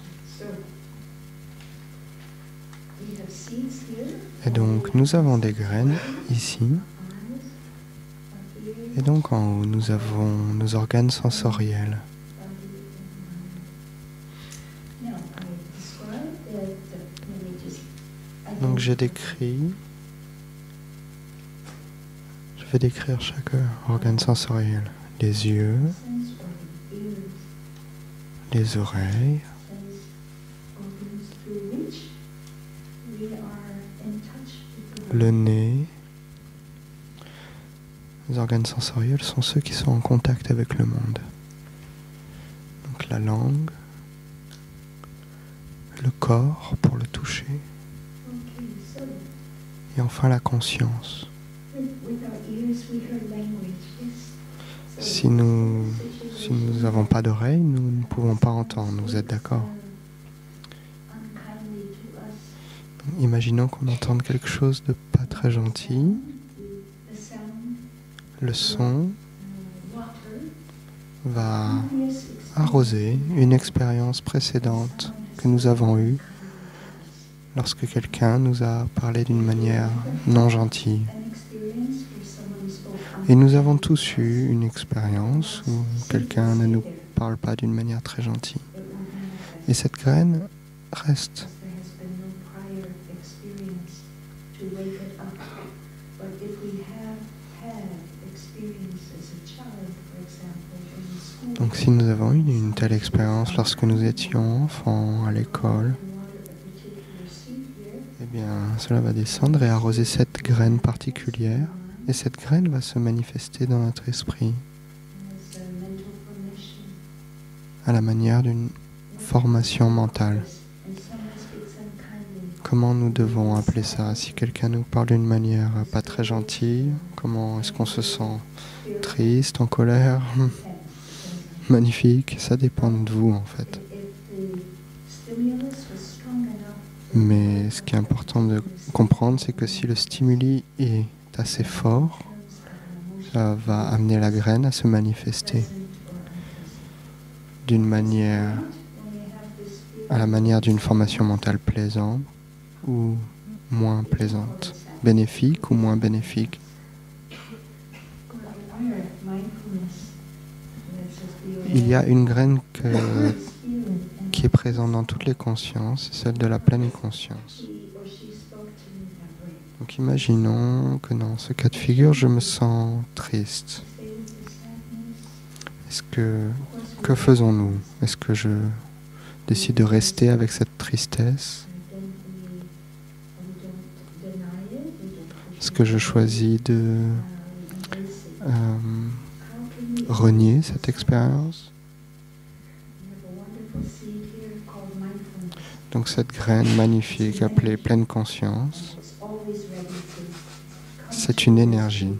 Et donc nous avons des graines ici. Et donc en haut, nous avons nos organes sensoriels. Donc je vais décrire chaque organe sensoriel. Les yeux, les oreilles, le nez. Les organes sensoriels sont ceux qui sont en contact avec le monde. Donc la langue, le corps pour le toucher, et enfin la conscience. Si nous n'avons pas d'oreilles, nous ne pouvons pas entendre, vous êtes d'accord? Imaginons qu'on entende quelque chose de pas très gentil. Le son va arroser une expérience précédente que nous avons eue lorsque quelqu'un nous a parlé d'une manière non gentille. Et nous avons tous eu une expérience où quelqu'un ne nous parle pas d'une manière très gentille. Et cette graine reste. Donc si nous avons eu une telle expérience lorsque nous étions enfants à l'école, cela va descendre et arroser cette graine particulière. Et cette graine va se manifester dans notre esprit à la manière d'une formation mentale. Comment nous devons appeler ça? Si quelqu'un nous parle d'une manière pas très gentille, comment est-ce qu'on se sent? Triste, en colère? Magnifique, ça dépend de vous en fait. Mais ce qui est important de comprendre, c'est que si le stimuli est assez fort, ça va amener la graine à se manifester d'une manière, à la manière d'une formation mentale plaisante ou moins plaisante, bénéfique ou moins bénéfique. Il y a une graine qui est présente dans toutes les consciences, c'est celle de la pleine conscience. Donc imaginons que dans ce cas de figure, je me sens triste. Que faisons-nous? Est-ce que je décide de rester avec cette tristesse? Est-ce que je choisis de renier cette expérience? Donc cette graine magnifique appelée pleine conscience, c'est une énergie.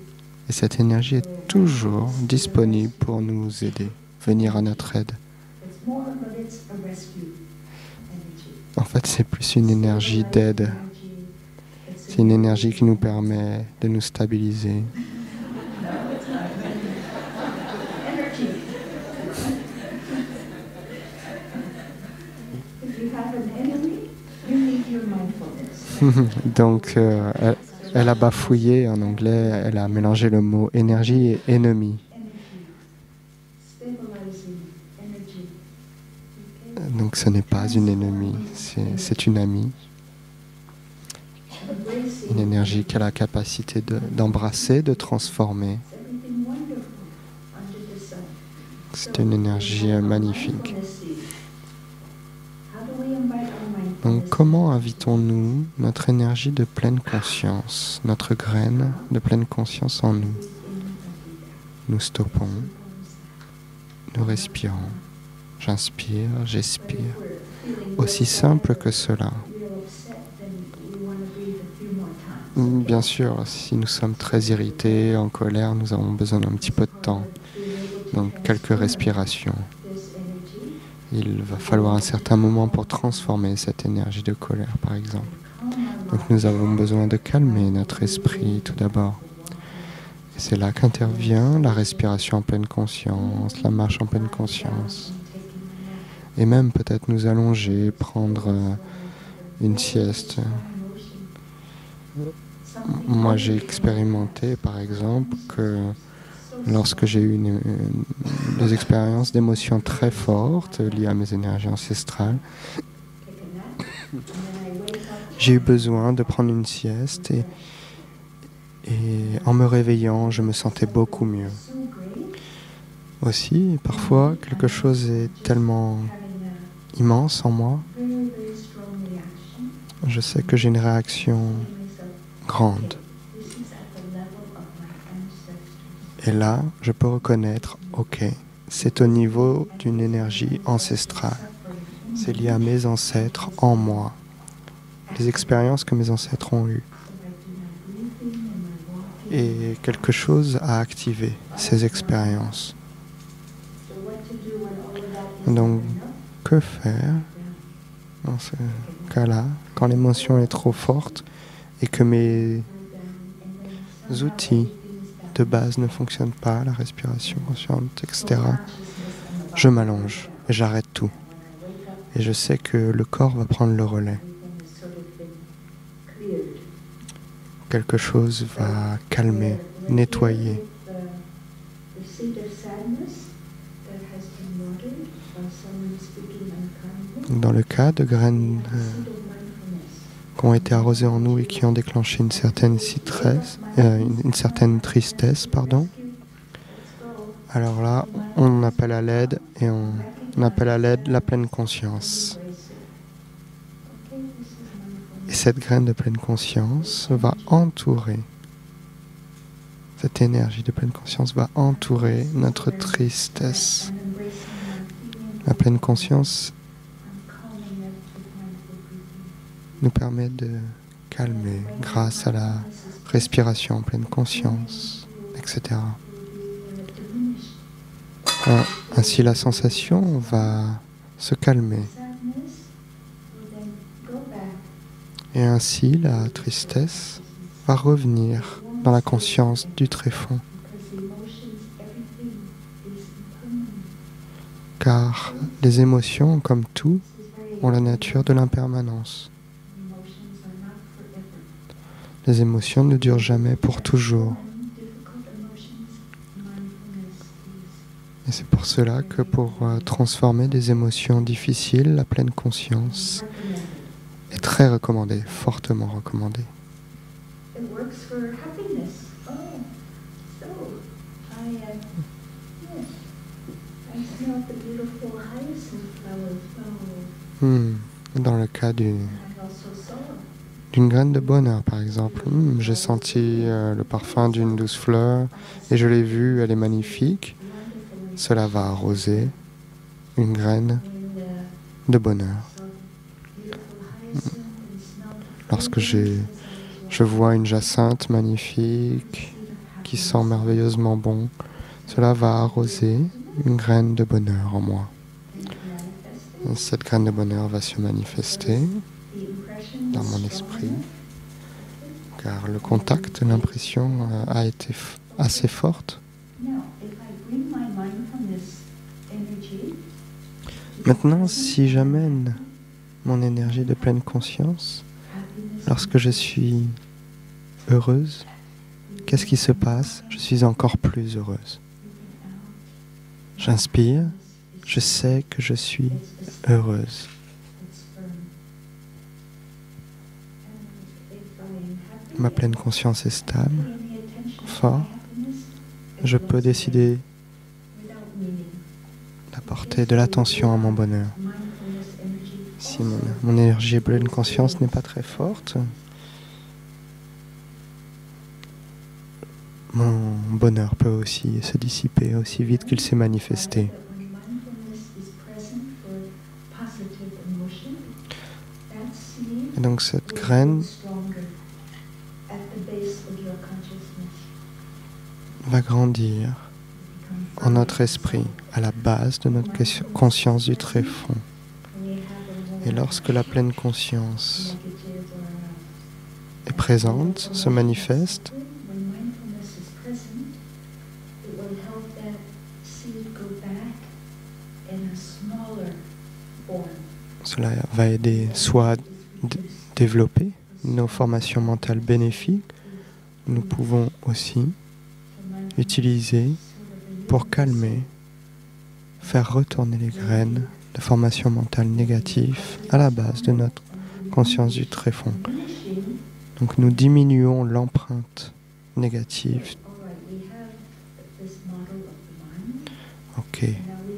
Et cette énergie est toujours disponible pour nous aider, venir à notre aide. En fait, c'est plus une énergie d'aide. C'est une énergie qui nous permet de nous stabiliser. Donc, elle a bafouillé en anglais, elle a mélangé le mot énergie et ennemi. Donc ce n'est pas une ennemie, c'est une amie. Une énergie qui a la capacité d'embrasser, de transformer. C'est une énergie magnifique. Donc comment invitons-nous notre énergie de pleine conscience, notre graine de pleine conscience en nous? Nous stoppons, nous respirons. J'inspire, j'expire. Aussi simple que cela. Bien sûr, si nous sommes très irrités, en colère, nous avons besoin d'un petit peu de temps. Donc quelques respirations. Il va falloir un certain moment pour transformer cette énergie de colère, par exemple. Donc nous avons besoin de calmer notre esprit tout d'abord. Et c'est là qu'intervient la respiration en pleine conscience, la marche en pleine conscience. Et même peut-être nous allonger, prendre une sieste. Moi j'ai expérimenté par exemple que lorsque j'ai eu des expériences d'émotions très fortes liées à mes énergies ancestrales, j'ai eu besoin de prendre une sieste et en me réveillant, je me sentais beaucoup mieux. Aussi, parfois, quelque chose est tellement immense en moi, je sais que j'ai une réaction grande. Et là, je peux reconnaître, ok, c'est au niveau d'une énergie ancestrale. C'est lié à mes ancêtres en moi, les expériences que mes ancêtres ont eues. Et quelque chose a activé ces expériences. Donc, que faire dans ce cas-là, quand l'émotion est trop forte et que mes outils de base ne fonctionnent pas, la respiration consciente, etc. Je m'allonge et j'arrête tout. Et je sais que le corps va prendre le relais. Quelque chose va calmer, nettoyer. Dans le cas de graines qui ont été arrosées en nous et qui ont déclenché une certaine tristesse, alors là, on appelle à l'aide et on appelle à l'aide la pleine conscience. Et cette graine de pleine conscience va entourer, cette énergie de pleine conscience va entourer notre tristesse. La pleine conscience nous permet de calmer grâce à la respiration en pleine conscience, etc. Ainsi, la sensation va se calmer. Et ainsi, la tristesse va revenir dans la conscience du tréfonds. Car les émotions, comme tout, ont la nature de l'impermanence. Les émotions ne durent jamais pour toujours. Et c'est pour cela que pour transformer des émotions difficiles, la pleine conscience est très recommandée, fortement recommandée. Dans le cas d'une graine de bonheur, par exemple, j'ai senti le parfum d'une douce fleur et je l'ai vue, elle est magnifique. Cela va arroser une graine de bonheur. Lorsque je vois une jacinthe magnifique qui sent merveilleusement bon, cela va arroser une graine de bonheur en moi. Et cette graine de bonheur va se manifester dans mon esprit, car le contact, l'impression a été assez forte. Maintenant, si j'amène mon énergie de pleine conscience, lorsque je suis heureuse, qu'est-ce qui se passe? Je suis encore plus heureuse. J'inspire, je sais que je suis heureuse. Ma pleine conscience est stable, forte. Je peux décider d'apporter de l'attention à mon bonheur. Si mon énergie de pleine conscience n'est pas très forte, mon bonheur peut aussi se dissiper aussi vite qu'il s'est manifesté. Et donc cette graine va grandir en notre esprit, à la base de notre conscience du tréfonds. Et lorsque la pleine conscience est présente, se manifeste, cela va aider soit à développer nos formations mentales bénéfiques. Nous pouvons aussi utiliser pour calmer, faire retourner les graines de formation mentale négative à la base de notre conscience du tréfonds. Donc nous diminuons l'empreinte négative. Ok,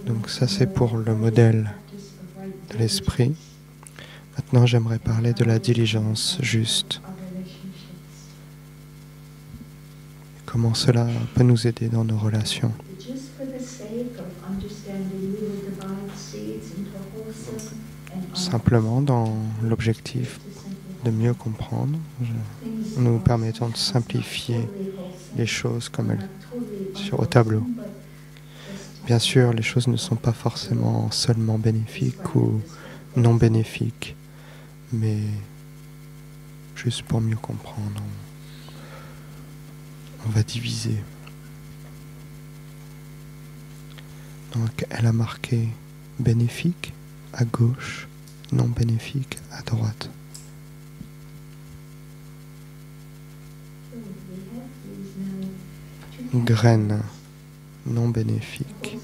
donc ça c'est pour le modèle de l'esprit. Maintenant j'aimerais parler de la diligence juste. Comment cela peut nous aider dans nos relations. Simplement dans l'objectif de mieux comprendre, nous permettons de simplifier les choses comme elles au tableau. Bien sûr, les choses ne sont pas forcément seulement bénéfiques ou non bénéfiques, mais juste pour mieux comprendre, on va diviser. Donc, elle a marqué bénéfique à gauche, non bénéfique à droite. Graine non bénéfique.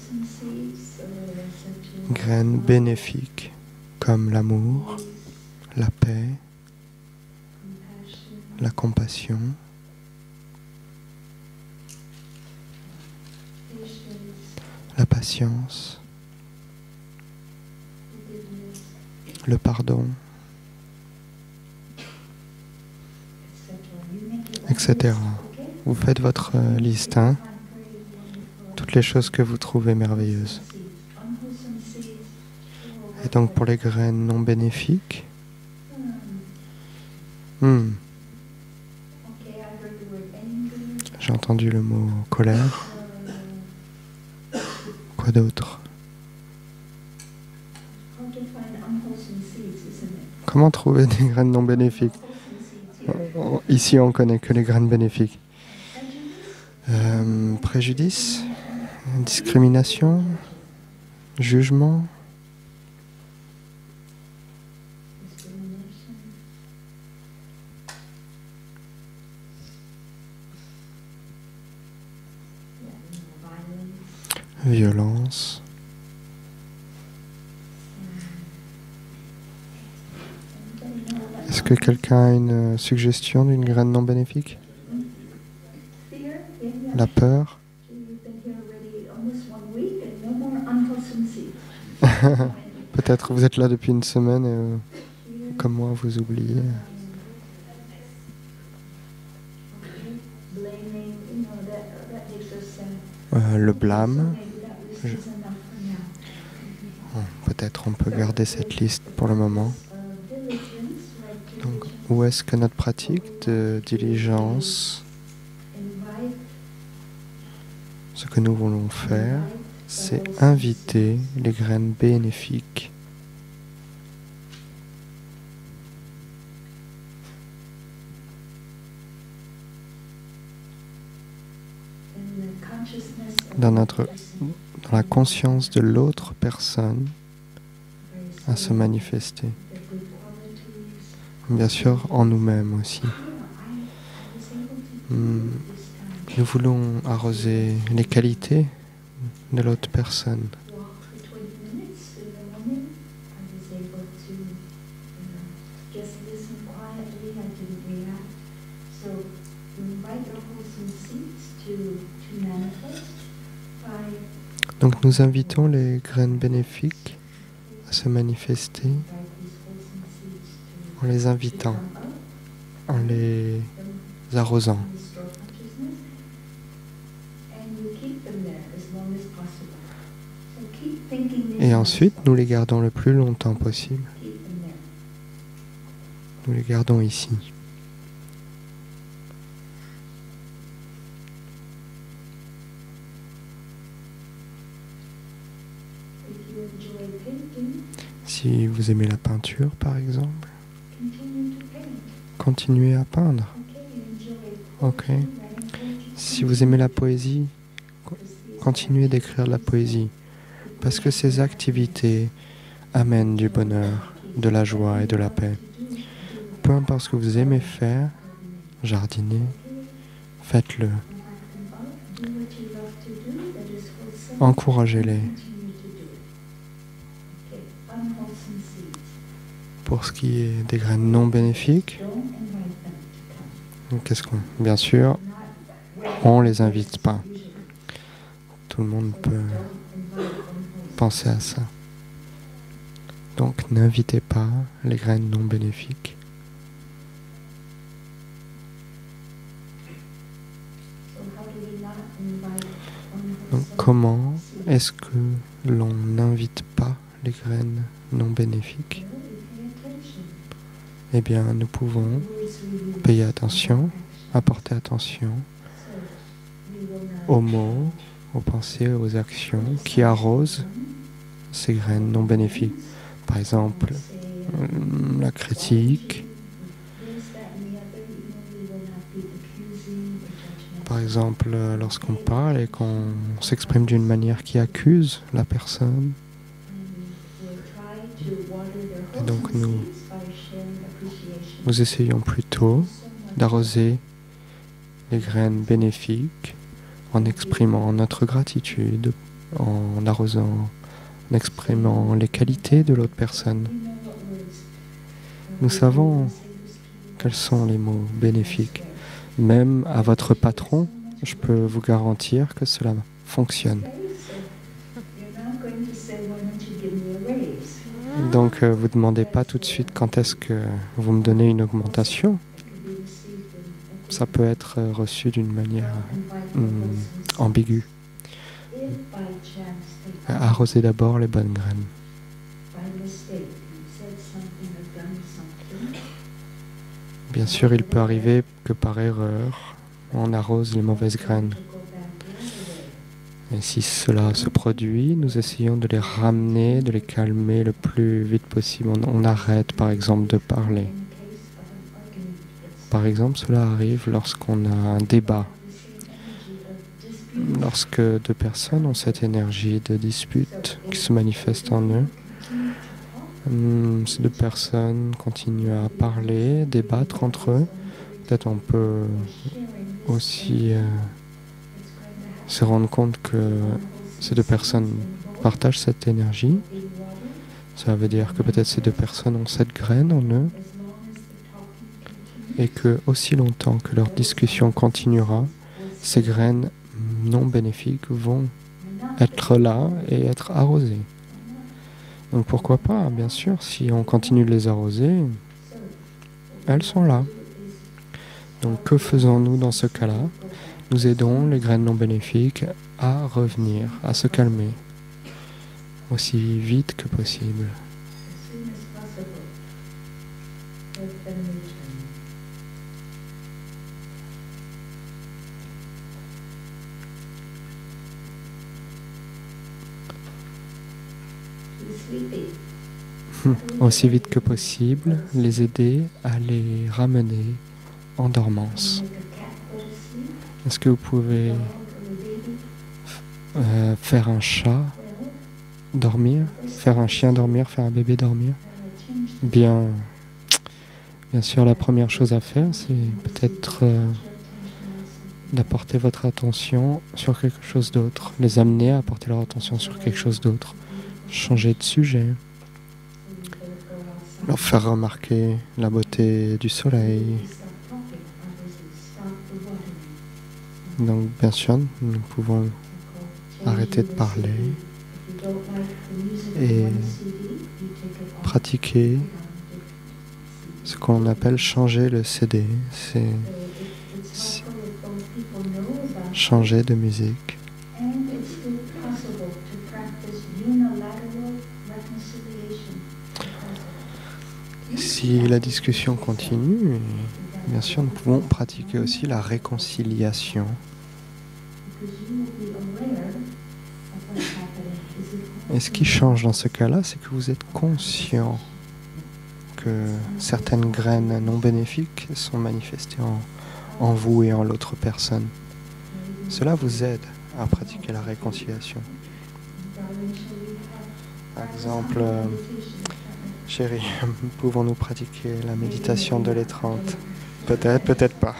Graine bénéfique comme l'amour, la paix, la compassion, la patience, le pardon, etc. Vous faites votre liste, hein? Toutes les choses que vous trouvez merveilleuses. Et donc pour les graines non bénéfiques, j'ai entendu le mot colère. Quoi d'autre? Comment trouver des graines non bénéfiques? Ici, on connaît que les graines bénéfiques. Préjudice, discrimination, jugement. Violence. Est-ce que quelqu'un a une suggestion d'une graine non bénéfique? La peur. Peut-être vous êtes là depuis une semaine et comme moi vous oubliez. Le blâme. Peut-être on peut garder cette liste pour le moment. Donc, où est-ce que notre pratique de diligence, ce que nous voulons faire, c'est inviter les graines bénéfiques dans la conscience de l'autre personne à se manifester. Bien sûr, en nous-mêmes aussi. Nous voulons arroser les qualités de l'autre personne. Donc nous invitons les graines bénéfiques à se manifester en les invitant, en les arrosant. Et ensuite, nous les gardons le plus longtemps possible. Nous les gardons ici. Si vous aimez la peinture, par exemple, continuez à peindre. Ok. Si vous aimez la poésie, continuez d'écrire de la poésie. Parce que ces activités amènent du bonheur, de la joie et de la paix. Peu importe ce que vous aimez faire, jardiner, faites-le. Encouragez-les. Pour ce qui est des graines non bénéfiques, bien sûr, on ne les invite pas. Tout le monde peut penser à ça. Donc n'invitez pas les graines non bénéfiques. Donc comment est-ce que l'on n'invite pas les graines non bénéfiques? Eh bien, nous pouvons payer attention, apporter attention aux mots, aux pensées, aux actions qui arrosent ces graines non bénéfiques. Par exemple, la critique. Par exemple, lorsqu'on parle et qu'on s'exprime d'une manière qui accuse la personne. Et donc nous essayons plutôt d'arroser les graines bénéfiques en exprimant notre gratitude, en arrosant, en exprimant les qualités de l'autre personne. Nous savons quels sont les mots bénéfiques. Même à votre patron, je peux vous garantir que cela fonctionne. Donc, vous ne demandez pas tout de suite quand est-ce que vous me donnez une augmentation. ça peut être reçu d'une manière ambiguë. Arroser d'abord les bonnes graines. Bien sûr, il peut arriver que par erreur, on arrose les mauvaises graines. Et si cela se produit, nous essayons de les ramener, de les calmer le plus vite possible. On arrête, par exemple, de parler. Par exemple, cela arrive lorsqu'on a un débat. Lorsque deux personnes ont cette énergie de dispute qui se manifeste en eux, ces deux personnes continuent à parler, débattre entre eux. Peut-être on peut aussi se rendre compte que ces deux personnes partagent cette énergie. Ça veut dire que peut-être ces deux personnes ont cette graine en eux et que aussi longtemps que leur discussion continuera, ces graines non bénéfiques vont être là et être arrosées. Donc pourquoi pas, bien sûr, si on continue de les arroser, elles sont là. Donc que faisons-nous dans ce cas-là? Nous aidons les graines non bénéfiques à revenir, à se calmer, aussi vite que possible. Aussi vite que possible, les aider à les ramener en dormance. Est-ce que vous pouvez faire un chat dormir, faire un chien dormir, faire un bébé dormir? Bien sûr, la première chose à faire, c'est peut-être d'apporter votre attention sur quelque chose d'autre, les amener à apporter leur attention sur quelque chose d'autre, changer de sujet, leur faire remarquer la beauté du soleil. Donc bien sûr, nous pouvons arrêter de parler et pratiquer ce qu'on appelle changer le CD. C'est changer de musique. Si la discussion continue, bien sûr, nous pouvons pratiquer aussi la réconciliation. Et ce qui change dans ce cas-là, c'est que vous êtes conscient que certaines graines non bénéfiques sont manifestées en vous et en l'autre personne. Cela vous aide à pratiquer la réconciliation. Par exemple, chérie, pouvons-nous pratiquer la méditation de l'E30? Peut-être, peut-être pas.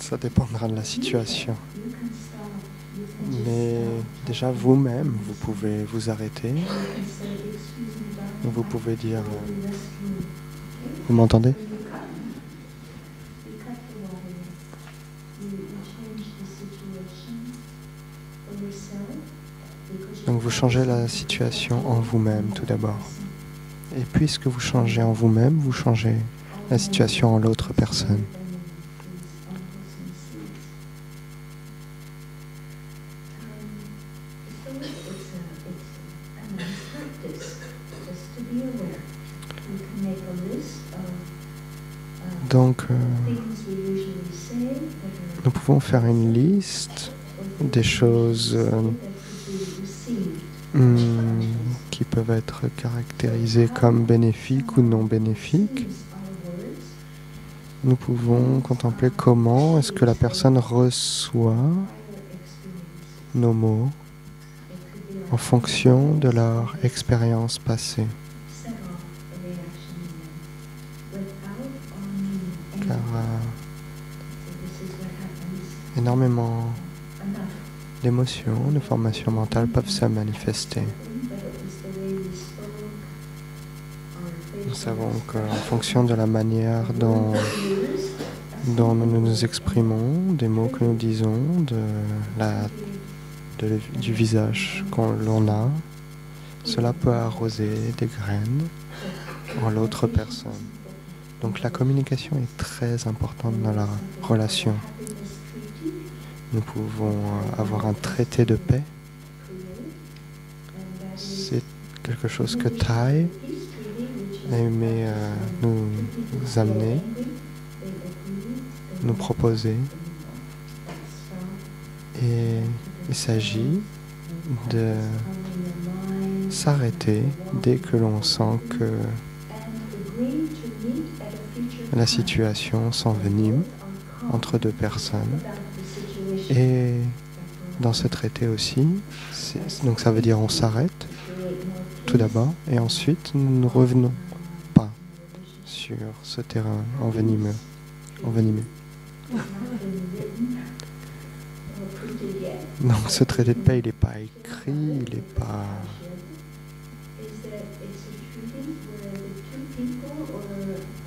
Ça dépendra de la situation. Mais déjà vous-même, vous pouvez vous arrêter. Vous pouvez dire... Vous m'entendez? Donc vous changez la situation en vous-même tout d'abord. Et puisque vous changez en vous-même, vous changez la situation en l'autre personne. Donc, nous pouvons faire une liste des choses qui peuvent être caractérisées comme bénéfiques ou non bénéfiques. Nous pouvons contempler comment est-ce que la personne reçoit nos mots en fonction de leur expérience passée. Car énormément d'émotions, de formations mentales peuvent se manifester. Nous savons qu'en fonction de la manière dont nous nous exprimons, des mots que nous disons, du visage l'on a, cela peut arroser des graines en l'autre personne. Donc la communication est très importante dans la relation. Nous pouvons avoir un traité de paix. C'est quelque chose que Thay a aimé nous amener, nous proposer. Et il s'agit de s'arrêter dès que l'on sent que la situation s'envenime entre deux personnes. Et dans ce traité aussi, donc ça veut dire on s'arrête tout d'abord et ensuite nous ne revenons pas sur ce terrain envenimé. Donc ce traité de paix, il n'est pas écrit, il n'est pas...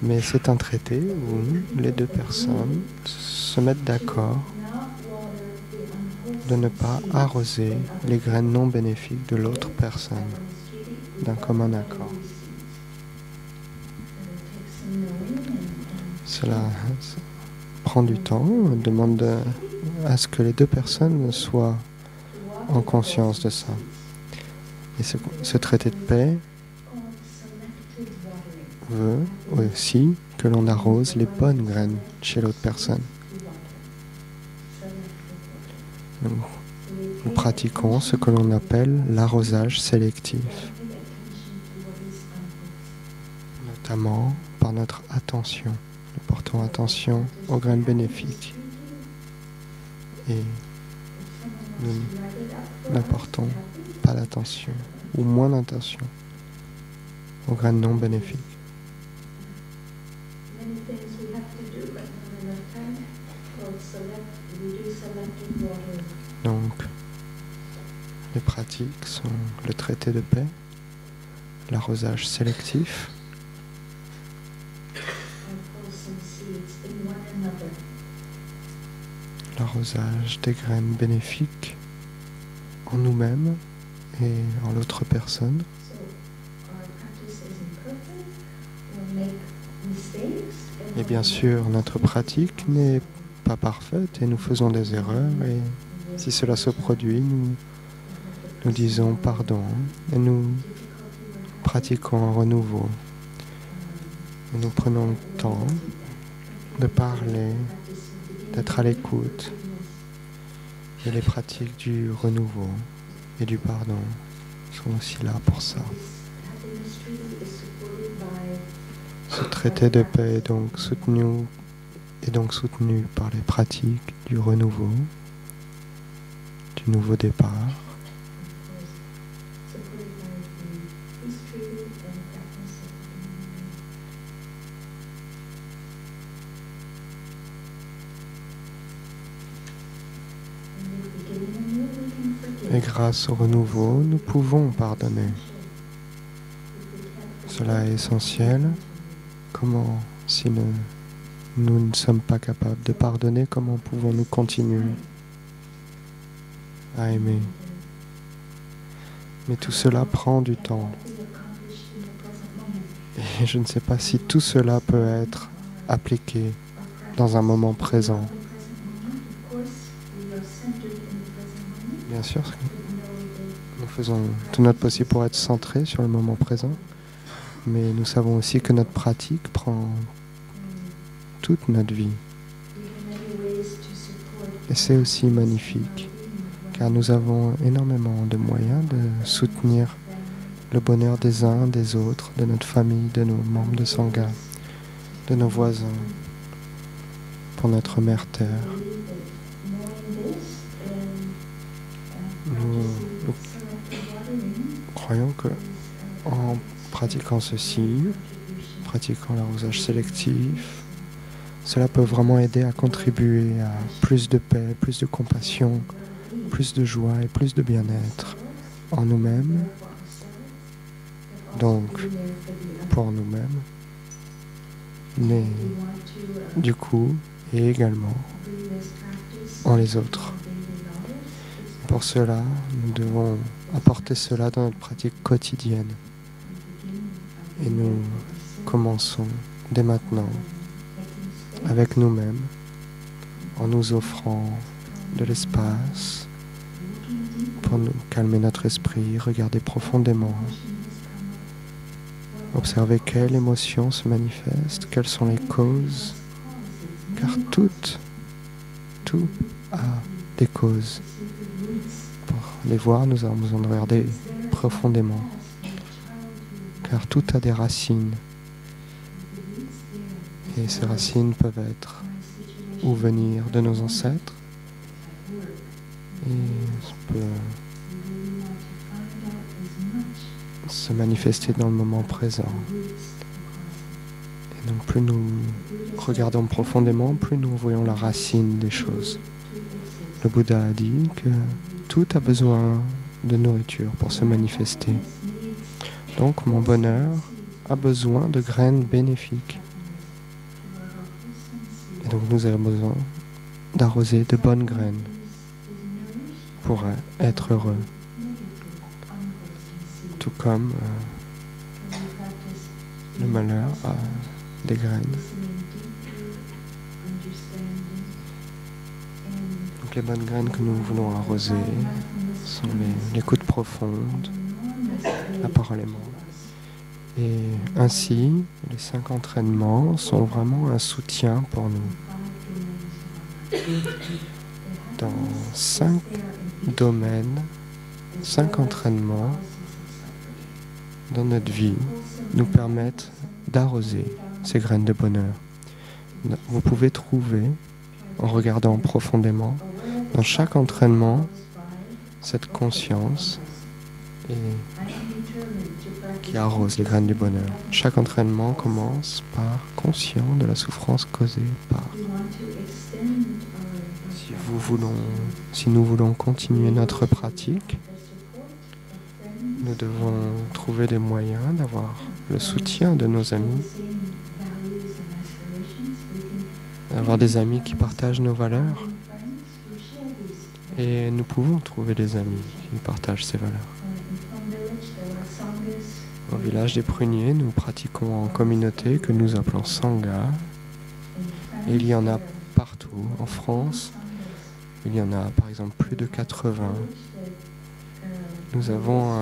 Mais c'est un traité où les deux personnes se mettent d'accord de ne pas arroser les graines non bénéfiques de l'autre personne d'un commun accord. Cela prend du temps, demande à ce que les deux personnes soient en conscience de ça. Et ce traité de paix veut aussi que l'on arrose les bonnes graines chez l'autre personne. Nous pratiquons ce que l'on appelle l'arrosage sélectif, notamment par notre attention. Nous portons attention aux graines bénéfiques et nous n'apportons pas d'attention ou moins d'attention aux graines non bénéfiques. Donc, les pratiques sont le traité de paix, l'arrosage sélectif, l'arrosage des graines bénéfiques en nous-mêmes et en l'autre personne. Et bien sûr, notre pratique n'est pas parfaite et nous faisons des erreurs. Et si cela se produit, nous disons pardon et nous pratiquons un renouveau. Et nous prenons le temps de parler, d'être à l'écoute. Et les pratiques du renouveau et du pardon sont aussi là pour ça. Ce traité de paix est donc soutenu par les pratiques du renouveau, du nouveau départ. Et grâce au renouveau, nous pouvons pardonner. Cela est essentiel. Comment, si nous ne sommes pas capables de pardonner, comment pouvons-nous continuer à aimer? Mais tout cela prend du temps. Et je ne sais pas si tout cela peut être appliqué dans un moment présent. Bien sûr, nous faisons tout notre possible pour être centrés sur le moment présent. Mais nous savons aussi que notre pratique prend toute notre vie. Et c'est aussi magnifique, car nous avons énormément de moyens de soutenir le bonheur des uns, des autres, de notre famille, de nos membres de Sangha, de nos voisins, pour notre Mère Terre. Nous croyons que en pratiquant ceci, pratiquant l'arrosage sélectif, cela peut vraiment aider à contribuer à plus de paix, plus de compassion, plus de joie et plus de bien-être en nous-mêmes, donc pour nous-mêmes, mais du coup et également en les autres. Pour cela, nous devons apporter cela dans notre pratique quotidienne. Et nous commençons dès maintenant, avec nous-mêmes, en nous offrant de l'espace pour nous calmer notre esprit, regarder profondément, observer quelles émotions se manifestent, quelles sont les causes, car tout a des causes. Pour les voir, nous avons besoin de regarder profondément, car tout a des racines. Et ces racines peuvent être ou venir de nos ancêtres, et ça peut se manifester dans le moment présent. Et donc plus nous regardons profondément, plus nous voyons la racine des choses. Le Bouddha a dit que tout a besoin de nourriture pour se manifester. Donc mon bonheur a besoin de graines bénéfiques. Et donc nous avons besoin d'arroser de bonnes graines pour être heureux. Tout comme le malheur a des graines. Donc les bonnes graines que nous voulons arroser sont l'écoute profonde, la parole aimante. Et ainsi, les 5 entraînements sont vraiment un soutien pour nous. Dans 5 domaines, 5 entraînements dans notre vie nous permettent d'arroser ces graines de bonheur. Vous pouvez trouver, en regardant profondément, dans chaque entraînement, cette conscience qui arrose les graines du bonheur. Chaque entraînement commence par conscient de la souffrance causée par. Si nous voulons continuer notre pratique, nous devons trouver des moyens d'avoir le soutien de nos amis, d'avoir des amis qui partagent nos valeurs. Et nous pouvons trouver des amis qui partagent ces valeurs. Au village des pruniers, nous pratiquons en communauté que nous appelons Sangha. Et il y en a partout. En France, il y en a par exemple plus de 80. Nous avons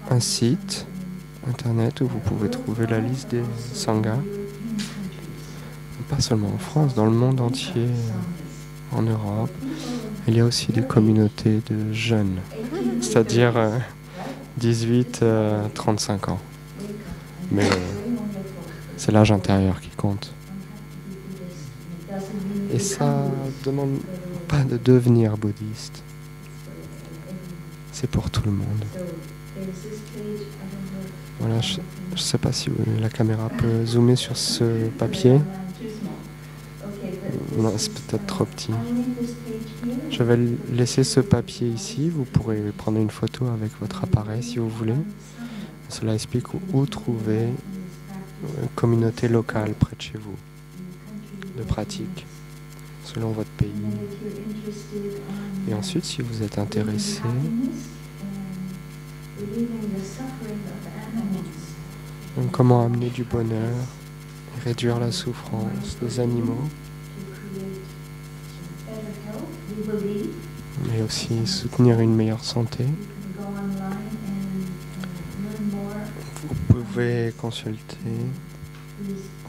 un site internet où vous pouvez trouver la liste des Sanghas. Pas seulement en France, dans le monde entier, en Europe. Il y a aussi des communautés de jeunes, c'est-à-dire 18-35 ans. Mais c'est l'âge intérieur qui compte. Et ça ne demande pas de devenir bouddhiste. C'est pour tout le monde. Voilà, je ne sais pas si la caméra peut zoomer sur ce papier. Non, c'est peut-être trop petit. Je vais laisser ce papier ici. Vous pourrez prendre une photo avec votre appareil si vous voulez. Cela explique où trouver une communauté locale près de chez vous, de pratique, selon votre pays. Et ensuite, si vous êtes intéressé, donc comment amener du bonheur, réduire la souffrance des animaux, mais aussi soutenir une meilleure santé. Vous pouvez consulter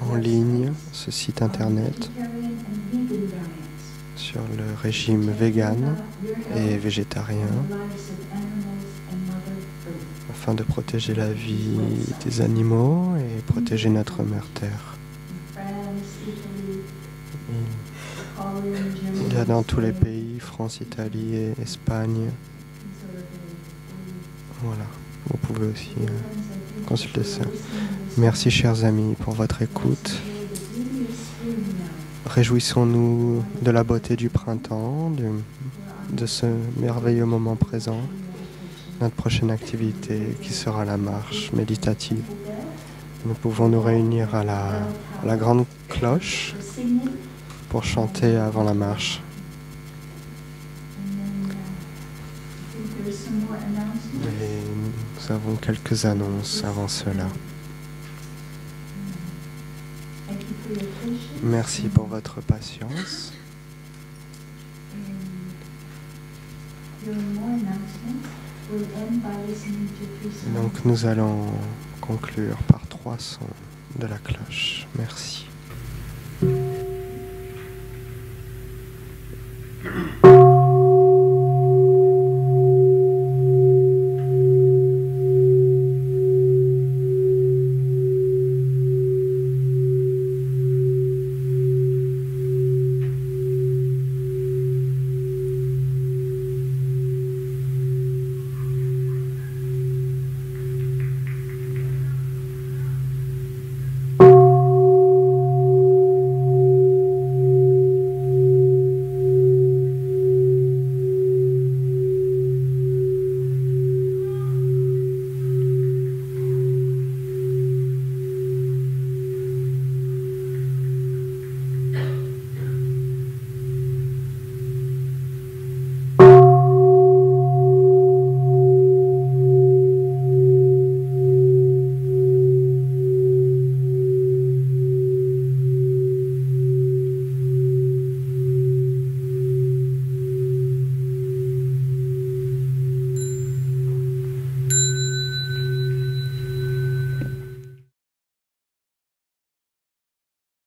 en ligne ce site internet sur le régime vegan et végétarien afin de protéger la vie des animaux et protéger notre mère Terre. Il y a dans tous les pays, France, Italie et Espagne. Voilà, vous pouvez aussi consulter ça. Merci chers amis pour votre écoute. Réjouissons-nous de la beauté du printemps, de ce merveilleux moment présent. Notre prochaine activité qui sera la marche méditative. Nous pouvons nous réunir à la grande cloche pour chanter avant la marche. Et nous avons quelques annonces avant cela. Merci pour votre patience. Donc nous allons conclure par 3 sons de la cloche. Merci.